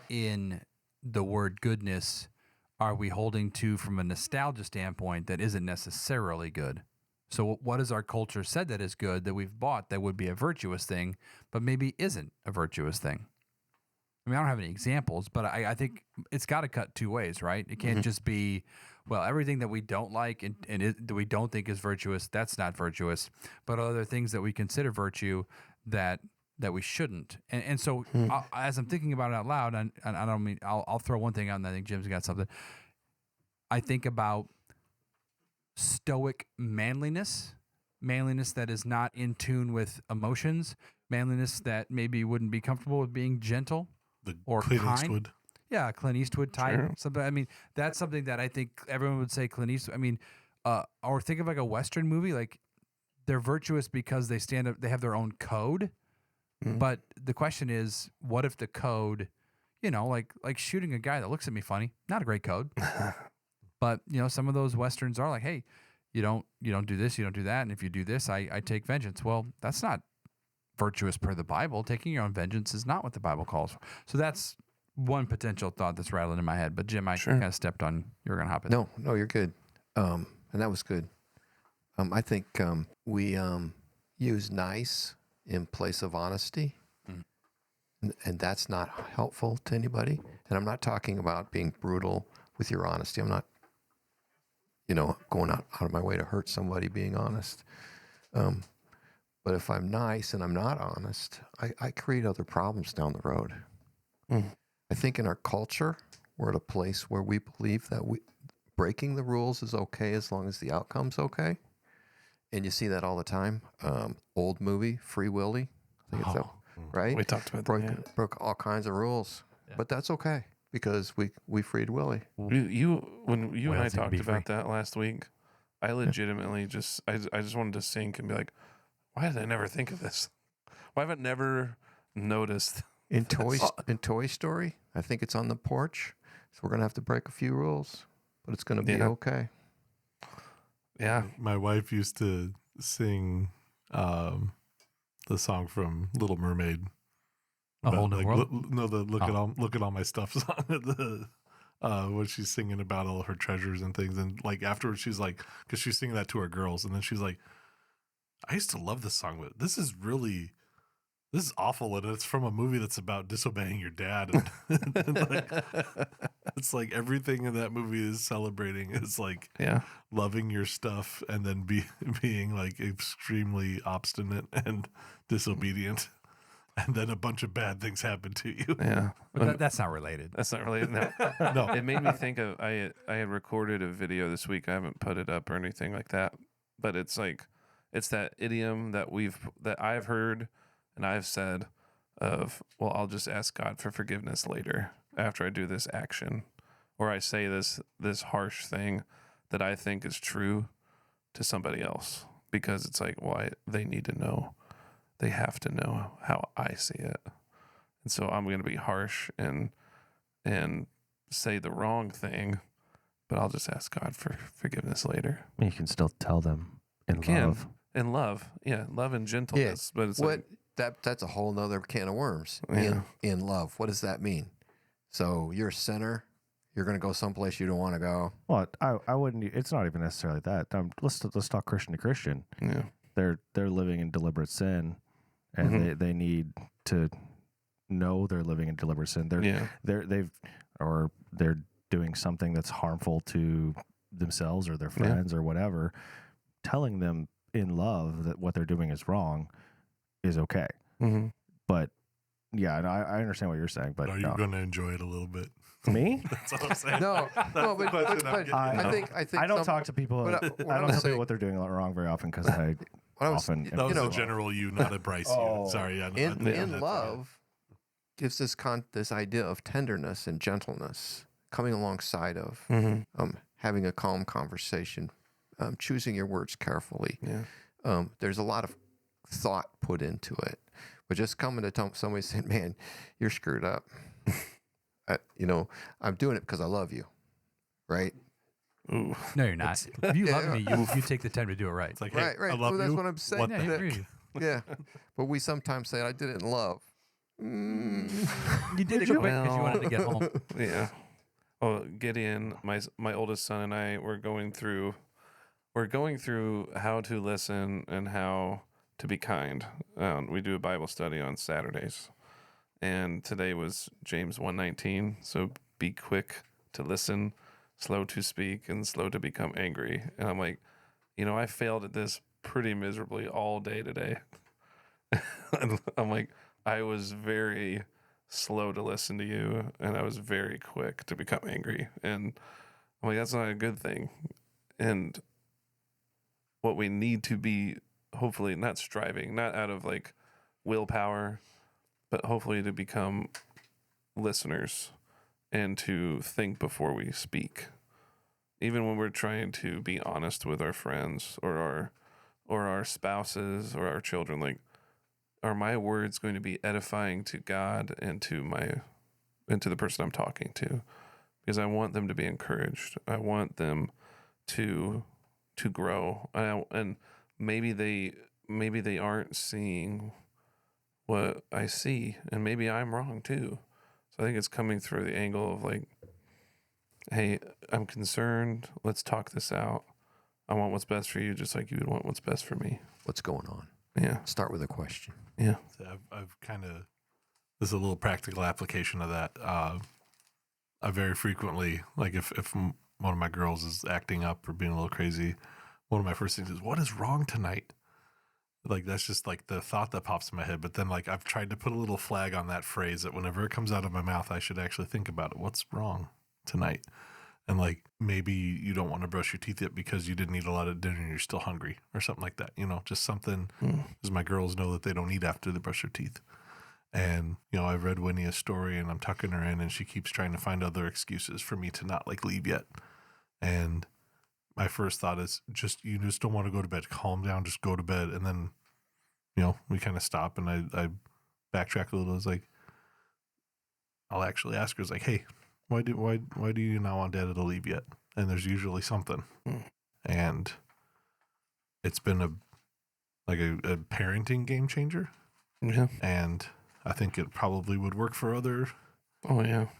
in the word goodness are we holding to from a nostalgia standpoint that isn't necessarily good? So what has our culture said that is good that we've bought that would be a virtuous thing, but maybe isn't a virtuous thing? I mean, I don't have any examples, but I think it's got to cut two ways, right? It can't just be, well, everything that we don't like that we don't think is virtuous, that's not virtuous. But other things that we consider virtue that we shouldn't. And so as I'm thinking about it out loud, and I don't mean, I'll throw one thing out, and I think Jim's got something. I think about stoic manliness that is not in tune with emotions, manliness that maybe wouldn't be comfortable with being gentle. The Or Clint kind. Eastwood. Yeah, Clint Eastwood type. Sure. So, but I mean, that's something that I think everyone would say Clint Eastwood. I mean, or think of like a Western movie, like they're virtuous because they stand up, they have their own code. But the question is, what if the code, like shooting a guy that looks at me funny, not a great code. But some of those Westerns are like, hey, you don't do this, you don't do that, and if you do this, I take vengeance. Well, that's not virtuous per the Bible. Taking your own vengeance is not what the Bible calls for. So that's one potential thought that's rattling in my head. But Jim, I kind of stepped on. You're gonna hop in. No, you're good. And that was good. I think we use nice in place of honesty, and that's not helpful to anybody. And I'm not talking about being brutal with your honesty. I'm not, going out of my way to hurt somebody being honest. But if I'm nice and I'm not honest, I create other problems down the road. I think in our culture, we're at a place where we believe that breaking the rules is okay as long as the outcome's okay. And you see that all the time. Old movie, Free Willy. I think it's that, right? We talked about that. Broke all kinds of rules. Yeah. But that's okay because we freed Willie. When you and I Whales need to talked be about free. that last week, I legitimately I just wanted to sink and be like, why did I never think of this? Why have I never noticed? In Toy Story, I think it's on the porch. So we're going to have to break a few rules, but it's going to be okay. Yeah. My wife used to sing the song from Little Mermaid. A Whole New World? Look at all my stuff song. When she's singing about all her treasures and things, and like afterwards she's like, because she's singing that to her girls, and then she's like, I used to love this song, but this is awful, and it's from a movie that's about disobeying your dad. And like, it's like everything in that movie is celebrating is like loving your stuff, and then being like extremely obstinate and disobedient, and then a bunch of bad things happen to you. Yeah. But that's not related. That's not related. No. No, It made me think of I had recorded a video this week. I haven't put it up or anything like that, but it's like it's that idiom that I've heard and I've said of, well, I'll just ask God for forgiveness later after I do this action, or I say this harsh thing that I think is true to somebody else, because it's like, well, they need to know, they have to know how I see it, and so I'm going to be harsh and say the wrong thing, but I'll just ask God for forgiveness later. You can still tell them in love. In love, love and gentleness. But it's like, that's a whole nother can of worms. Yeah. In love, what does that mean? So you're a sinner. You're going to go someplace you don't want to go. Well, I wouldn't. It's not even necessarily that. Let's talk Christian to Christian. yeah, They're living in deliberate sin, and they need to know they're living in deliberate sin. They're doing something that's harmful to themselves or their friends or whatever. Telling them in love that what they're doing is wrong is okay. But yeah, and I understand what you're saying. But are you going to enjoy it a little bit? Me? That's all I'm saying. No, but I think I don't talk to people. I don't tell people what they're doing wrong very often because I often. That was a general you, not a Bryce you. Sorry. In love gives this idea of tenderness and gentleness coming alongside of having a calm conversation choosing your words carefully. Yeah. There's a lot of thought put into it. But just coming to somebody saying, man, you're screwed up. I'm doing it because I love you. Right? Ooh. No, you're not. If you love me, you take the time to do it right. It's like, hey, Right. I love Well, that's you. what I'm saying. Yeah, I agree. Yeah. But we sometimes say, I did it in love. You did it quick because you wanted to get home. Yeah. Oh, Gideon, my oldest son and I were going through how to listen and how to be kind. We do a Bible study on Saturdays, and today was James 1:19. So be quick to listen, slow to speak, and slow to become angry. And I'm like, I failed at this pretty miserably all day today. And I'm like, I was very slow to listen to you, and I was very quick to become angry. And I'm like, that's not a good thing. And what we need to be, hopefully, not striving, not out of like willpower, but hopefully to become listeners and to think before we speak. Even when we're trying to be honest with our friends or our spouses or our children, like, are my words going to be edifying to God and to the person I'm talking to? Because I want them to be encouraged. I want them to grow. And maybe they aren't seeing what I see, and maybe I'm wrong too. So I think it's coming through the angle of like, hey, I'm concerned. Let's talk this out. I want what's best for you, just like you would want what's best for me. What's going on? Yeah. Start with a question. Yeah. So I've kind of, this is a little practical application of that. I very frequently, like if one of my girls is acting up or being a little crazy, one of my first things is, what is wrong tonight? Like, that's just like the thought that pops in my head. But then like, I've tried to put a little flag on that phrase that whenever it comes out of my mouth, I should actually think about it. What's wrong tonight? And like, maybe you don't want to brush your teeth yet because you didn't eat a lot of dinner and you're still hungry or something like that. Just something, because my girls know that they don't eat after they brush their teeth. And, I've read Winnie a story and I'm tucking her in and she keeps trying to find other excuses for me to not like leave yet. And my first thought is you just don't want to go to bed. Calm down, just go to bed. And then, we kind of stop and I backtrack a little. It's like, I'll actually ask her, it's like, hey, why do you not want Dad to leave yet? And there's usually something. And it's been a parenting game changer. Yeah. And I think it probably would work for other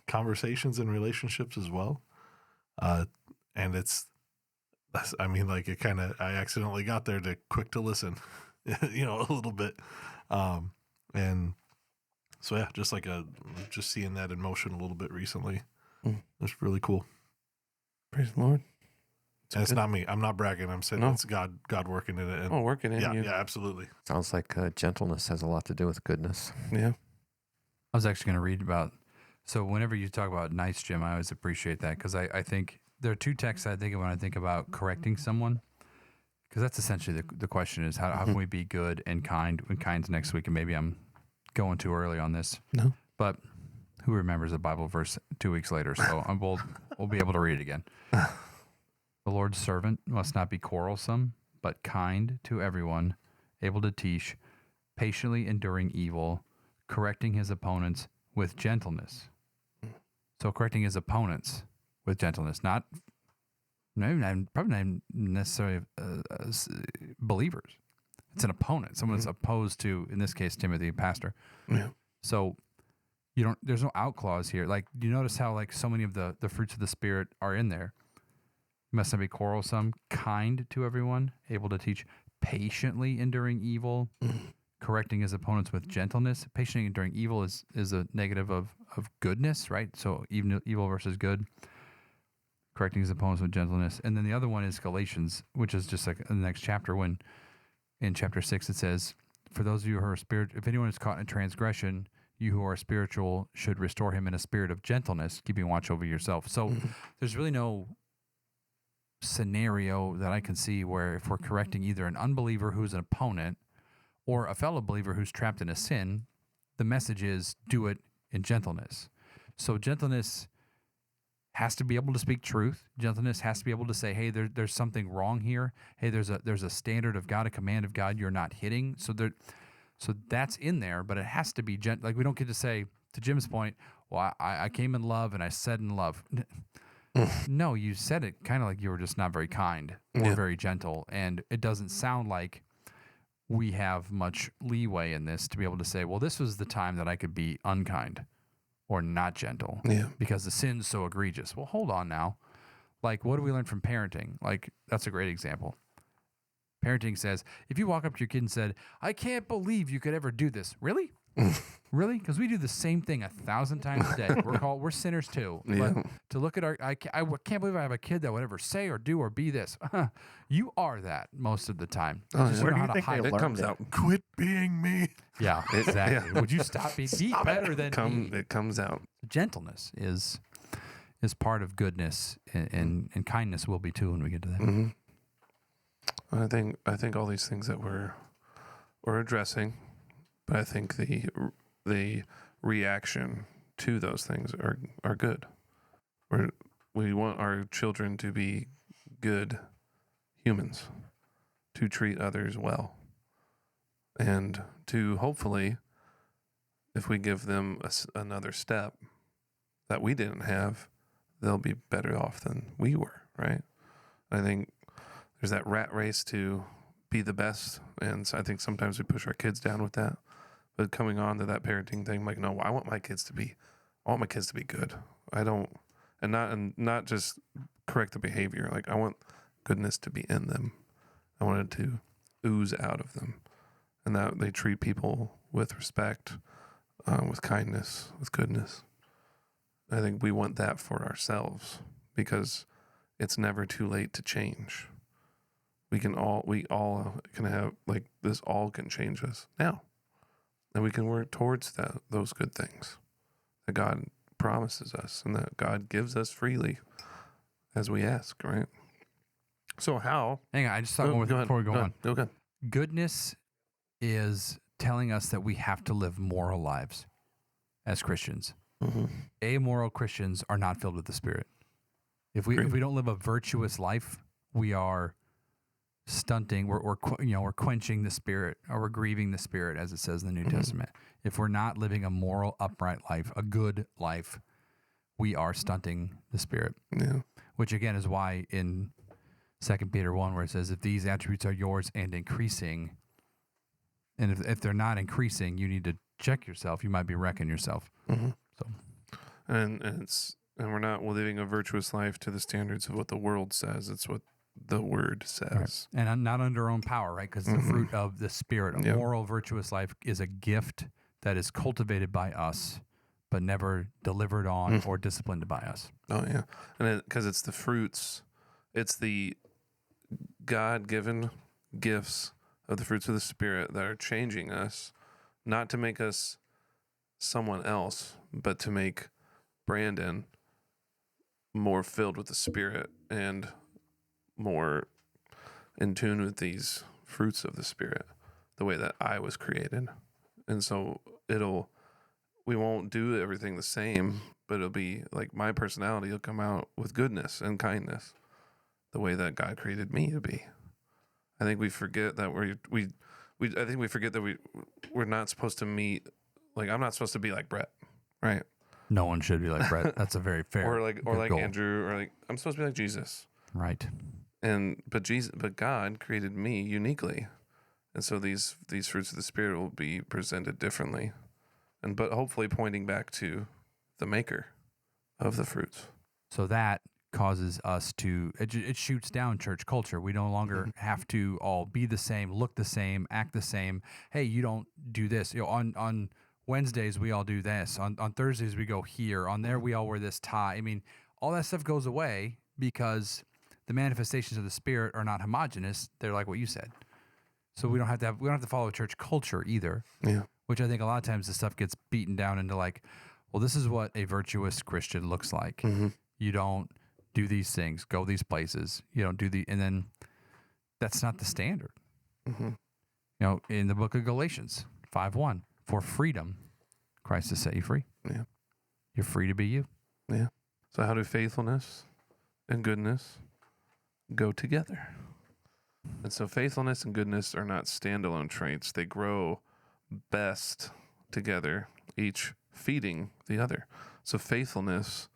conversations and relationships as well. And I accidentally got there to quick to listen, a little bit. And so, yeah, just seeing that in motion a little bit recently. It's really cool. Praise the Lord. And it's not me. I'm not bragging. I'm saying it's God working in it. And working in you. Yeah, absolutely. Sounds like gentleness has a lot to do with goodness. Yeah. I was actually going to read about, so whenever you talk about nice, Jim, I always appreciate that because I think there are two texts I think of when I think about correcting someone, because that's essentially the question is how can we be good and kind when kind's next week, and maybe I'm going too early on this. No. But who remembers a Bible verse 2 weeks later? So we'll be able to read it again. The Lord's servant must not be quarrelsome, but kind to everyone, able to teach, patiently enduring evil, correcting his opponents with gentleness. So correcting his opponents with gentleness, probably not necessarily believers. It's an opponent, someone that's opposed to, in this case, Timothy, pastor. Yeah. So there's no out clause here. Like, you notice how like so many of the fruits of the Spirit are in there. You must not be quarrelsome, kind to everyone, able to teach, patiently enduring evil, correcting his opponents with gentleness. Patiently enduring evil is a negative of goodness, right? So even evil versus good. Correcting his opponents with gentleness. And then the other one is Galatians, which is just like in the next chapter, when in chapter 6 it says, for those of you who are if anyone is caught in transgression, you who are spiritual should restore him in a spirit of gentleness, keeping watch over yourself. So there's really no scenario that I can see where if we're correcting either an unbeliever who's an opponent or a fellow believer who's trapped in a sin, the message is do it in gentleness. So gentleness has to be able to speak truth. Gentleness has to be able to say, hey, there's something wrong here. Hey, there's a standard of God, a command of God you're not hitting. So that's in there, but it has to be gentle. Like, we don't get to say, to Jim's point, well, I came in love and I said in love. No, you said it kind of like you were just not very kind or very gentle. And it doesn't sound like we have much leeway in this to be able to say, well, this was the time that I could be unkind or not gentle because the sin's so egregious. Well, hold on now. Like, what do we learn from parenting? Like, that's a great example. Parenting says, if you walk up to your kid and said, I can't believe you could ever do this. Really? Really? Because we do the same thing 1,000 times a day. We're sinners too. Yeah. But to look at I can't believe I have a kid that would ever say or do or be this. You are that most of the time. Oh, Just yeah. Where know do you how to think they hide learned It comes it? out. Quit being me. Yeah, exactly. Would you stop being better than me? It comes out. Gentleness is part of goodness, and kindness will be too when we get to that. Mm-hmm. I think all these things that we're addressing, but I think the reaction to those things are good. We want our children to be good humans, to treat others well, and to hopefully, if we give them another step that we didn't have, they'll be better off than we were, right? I think there's that rat race to be the best, and so I think sometimes we push our kids down with that. But coming on to that parenting thing, like, no, I want my kids to be good. I don't, and not just correct the behavior. Like, I want goodness to be in them. I want it to ooze out of them, and that they treat people with respect, with kindness, with goodness. I think we want that for ourselves because it's never too late to change. We all can have, like, this all can change us now. And we can work towards those good things that God promises us and that God gives us freely as we ask, right? So how? Hang on, I just thought one more thing before we go on. Okay. Goodness is telling us that we have to live moral lives as Christians. Mm-hmm. Amoral Christians are not filled with the Spirit. If we don't live a virtuous life, we are stunting. We're quenching the Spirit, or we're grieving the Spirit, as it says in the New Testament. If we're not living a moral, upright life, a good life, we are stunting the Spirit. Yeah. Which again is why in 2 Peter 1, where it says, if these attributes are yours and increasing, and if they're not increasing, you need to check yourself. You might be wrecking yourself. Mm-hmm. So, and we're not living a virtuous life to the standards of what the world says. It's what the Word says. right. And not under our own power, right? Because the fruit of the Spirit, a moral, virtuous life, is a gift that is cultivated by us, but never delivered on or disciplined by us. Oh yeah, and because it's the fruits, it's the God-given gifts of the fruits of the Spirit that are changing us, not to make us someone else, but to make Branden more filled with the Spirit and more in tune with these fruits of the Spirit, the way that I was created. And so we won't do everything the same, but it'll be like my personality will come out with goodness and kindness, the way that God created me to be. I think we forget that I think we forget that we're not supposed to meet, like, I'm not supposed to be like Brett, right? No one should be like Brett. That's a very fair or like goal. Andrew, or like I'm supposed to be like Jesus. Right. But God created me uniquely. And so these fruits of the Spirit will be presented differently. But hopefully pointing back to the maker of the fruits. So that causes us to, it shoots down church culture. We no longer have to all be the same, look the same, act the same. Hey, you don't do this. On Wednesdays, we all do this. On Thursdays, we go here. On there, we all wear this tie. I mean, all that stuff goes away because the manifestations of the Spirit are not homogenous. They're like what you said. So we don't have to follow church culture either. Yeah. Which I think a lot of times the stuff gets beaten down into like, well, this is what a virtuous Christian looks like. Mm-hmm. You don't do these things, go these places. You don't do and then that's not the standard. Mm-hmm. In the book of Galatians 5:1, for freedom, Christ has set you free. Yeah. You're free to be you. Yeah. So how do faithfulness and goodness go together? And so faithfulness and goodness are not standalone traits. They grow best together, each feeding the other. So faithfulness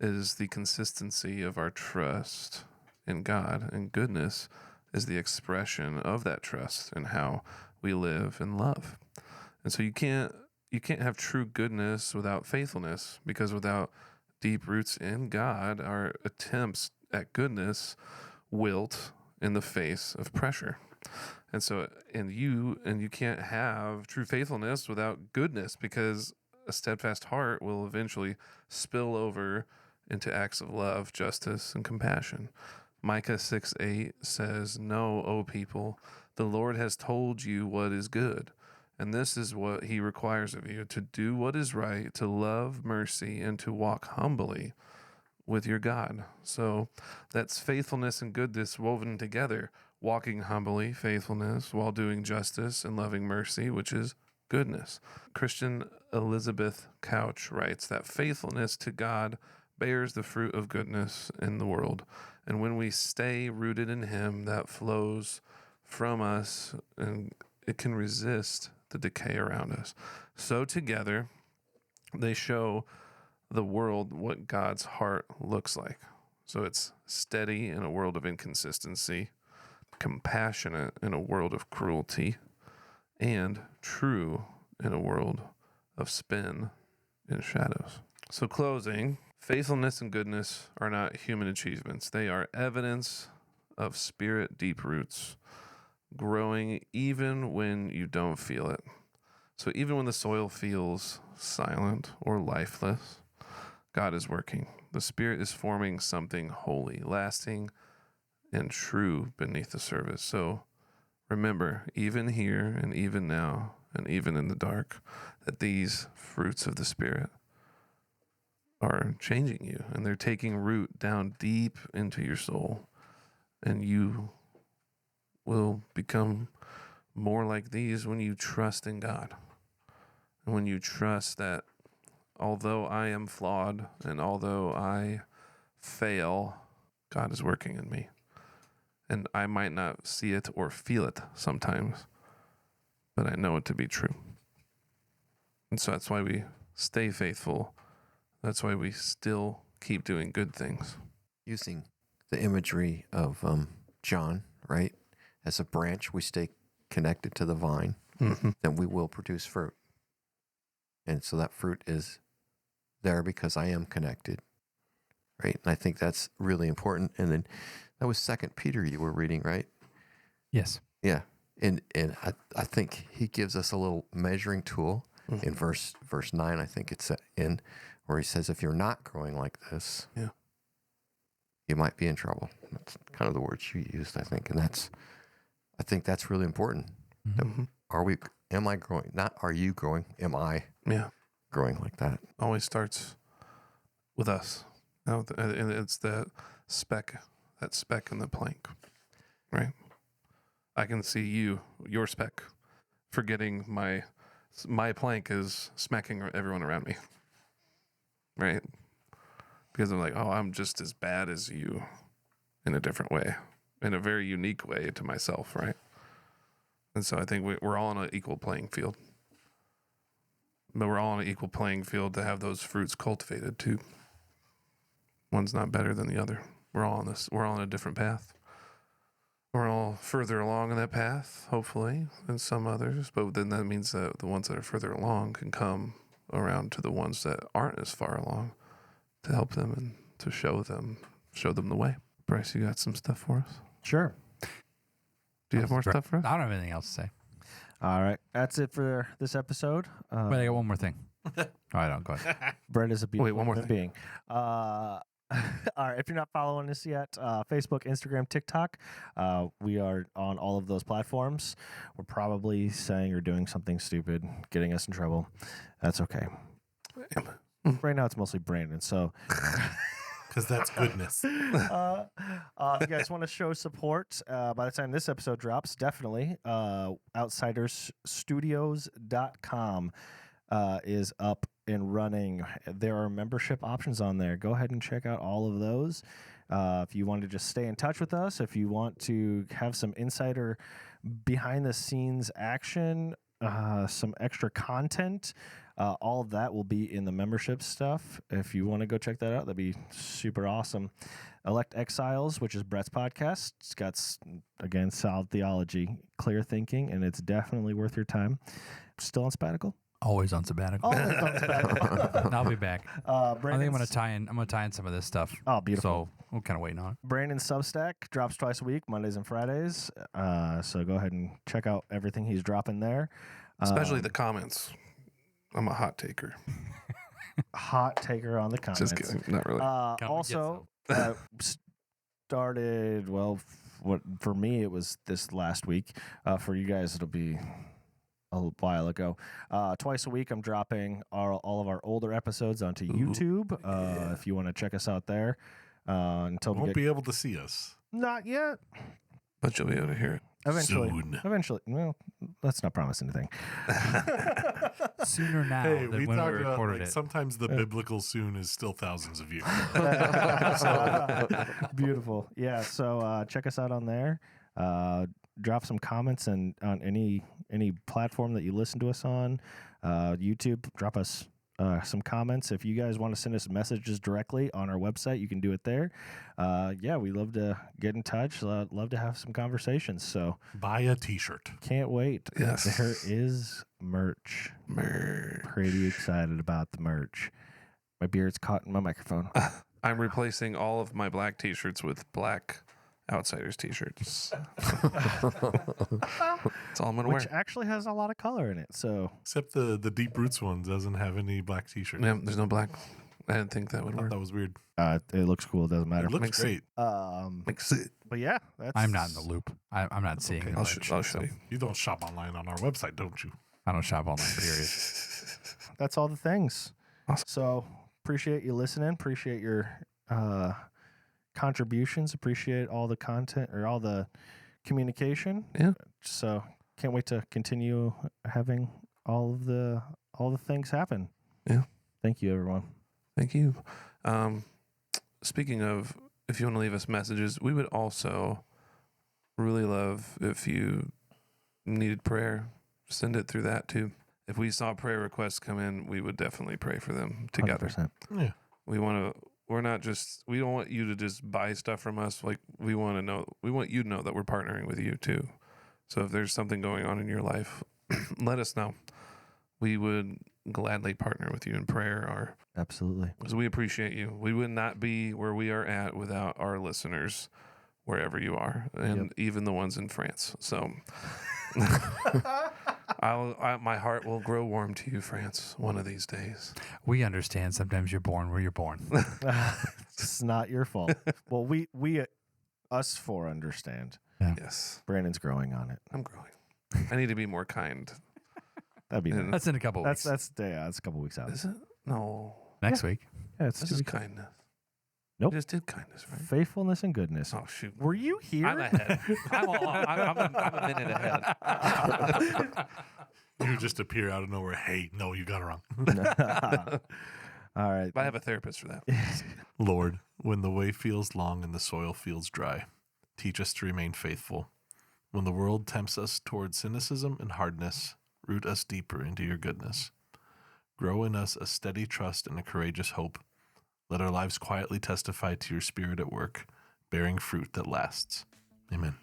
is the consistency of our trust in God, and goodness is the expression of that trust in how we live and love. And so you can't have true goodness without faithfulness, because without deep roots in God, our attempts at goodness wilt in the face of pressure. And so, you can't have true faithfulness without goodness, because a steadfast heart will eventually spill over into acts of love, justice, and compassion. Micah 6:8 says, "Know, O people, the Lord has told you what is good, and this is what he requires of you, to do what is right, to love mercy, and to walk humbly with your God." So that's faithfulness and goodness woven together, walking humbly, faithfulness, while doing justice and loving mercy, which is goodness. Christian Elizabeth Couch writes that faithfulness to God bears the fruit of goodness in the world. And when we stay rooted in him, that flows from us, and it can resist the decay around us. So together, they show the world what God's heart looks like. So it's steady in a world of inconsistency, compassionate in a world of cruelty, and true in a world of spin and shadows. So closing, faithfulness and goodness are not human achievements. They are evidence of spirit deep roots, growing even when you don't feel it. So even when the soil feels silent or lifeless, God is working. The Spirit is forming something holy, lasting, and true beneath the surface. So remember, even here and even now and even in the dark, that these fruits of the Spirit are changing you, and they're taking root down deep into your soul, and you will become more like these when you trust in God, and when you trust that although I am flawed and although I fail, God is working in me. And I might not see it or feel it sometimes, but I know it to be true. And so that's why we stay faithful. That's why we still keep doing good things. Using the imagery of John, right? As a branch, we stay connected to the vine, then we will produce fruit. And so that fruit is there because I am connected, right? And I think that's really important. And then that was 2 Peter you were reading, right? Yes. Yeah. And I think he gives us a little measuring tool in verse 9, I think it's in, where he says, if you're not growing like this, you might be in trouble. That's kind of the words you used, I think. And I think that's really important. Am I growing? Not are you growing? Am I growing like that? Always starts with us. And it's that speck in the plank, right? I can see your speck, forgetting my plank is smacking everyone around me, right? Because I'm like, oh, I'm just as bad as you in a different way, in a very unique way to myself, right? And so I think we're all on an equal playing field. But we're all on an equal playing field to have those fruits cultivated too. One's not better than the other. We're all on a different path. We're all further along in that path, hopefully, than some others. But then that means that the ones that are further along can come around to the ones that aren't as far along to help them and to show them the way. Bryce, you got some stuff for us? Sure. Do you have more stuff for us? I don't have anything else to say. All right. That's it for this episode. Wait, I got one more thing. All right, I'll go ahead. Brenda's a beautiful one more human thing. being. All right. If you're not following us yet, Facebook, Instagram, TikTok, we are on all of those platforms. We're probably saying or doing something stupid, getting us in trouble. That's okay. Right now, it's mostly Branden. So, Because that's goodness. if you guys want to show support, by the time this episode drops, definitely, outsidersstudios.com is up and running. There are membership options on there. Go ahead and check out all of those. If you want to just stay in touch with us, if you want to have some insider behind the scenes action, some extra content, all of that will be in the membership stuff. If you want to go check that out, that'd be super awesome. Elect Exiles, which is Brett's podcast. It's got, again, solid theology, clear thinking, and it's definitely worth your time. Still on sabbatical? Always on sabbatical. Always on sabbatical. I'll be back. I think I'm Brandon's- gonna tie in some of this stuff. Oh, beautiful. So we're kind of waiting on it. Brandon's Substack drops twice a week, Mondays and Fridays. So go ahead and check out everything he's dropping there. Especially the comments. I'm a hot taker. Hot taker on the comments. Just kidding. Not really. Also, started, well, what for me, it was this last week. For you guys, it'll be a while ago. Twice a week, I'm dropping all of our older episodes onto YouTube. If you want to check us out there. Until we Won't get, be able to see us. not yet. But you'll be able to hear it. Eventually. Soon. Eventually. Well, let's not promise anything. Sooner now Hey, than we when we talk about recorded like it. sometimes the biblical soon is still thousands of years. Beautiful. Yeah. So check us out on there. Drop some comments and on any platform that you listen to us on. YouTube. Drop us some comments. If you guys want to send us messages directly on our website, you can do it there. Yeah, we love to get in touch. Love to have some conversations. So Buy a T-shirt. can't wait. Yes. There is merch. Pretty excited about the merch. My beard's caught in my microphone. I'm replacing all of my black t-shirts with black Outsiders t-shirts. That's all I'm going to Which wear. actually has a lot of color in it. So Except the Deep Roots one doesn't have any black T-shirts. Yeah, there's no black. I didn't think that would I thought work. that was weird. it looks cool. It doesn't matter. It looks Makes great. Makes it. But yeah, that's. I'm not in the loop. I'm not seeing Okay. the I'll merch, show so you. You don't shop online on our website, don't you? I don't shop online, period. That's all the things. Awesome. So appreciate you listening. Appreciate your contributions. Appreciate all the content or all the communication. Yeah. So can't wait to continue having all the things happen. Yeah. Thank you, everyone. Thank you. Speaking of, if you want to leave us messages, we would also really love if you needed prayer. Send it through that too. If we saw prayer requests come in, we would definitely pray for them together. 100%. Yeah. We don't want you to just buy stuff from us. Like we want you to know that we're partnering with you too. So if there's something going on in your life, let us know. We would gladly partner with you in prayer Absolutely. because we appreciate you. We would not be where we are at without our listeners wherever you are, and even the ones in France. So my heart will grow warm to you, France, one of these days. We understand sometimes you're born where you're born. It's not your fault. Well, we us four understand. Yes, Brandon's growing on it. I'm growing. I need to be more kind. That'd be nice. That's in a couple weeks. That's a couple weeks out. Is it? No. Next week. Yeah, it's This 2 is weeks out. kindness. Nope. We just did kindness, right? Faithfulness and goodness. Oh, shoot. Were you here? I'm ahead. I'm a minute ahead. You just appear out of nowhere. Hey, no, you got it wrong. All right. But I have a therapist for that. Lord, when the way feels long and the soil feels dry, teach us to remain faithful. When the world tempts us toward cynicism and hardness, root us deeper into your goodness. Grow in us a steady trust and a courageous hope. Let our lives quietly testify to your spirit at work, bearing fruit that lasts. Amen.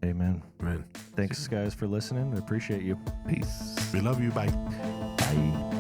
Amen. Amen. Thanks, guys, for listening. I appreciate you. Peace. We love you. Bye. Bye.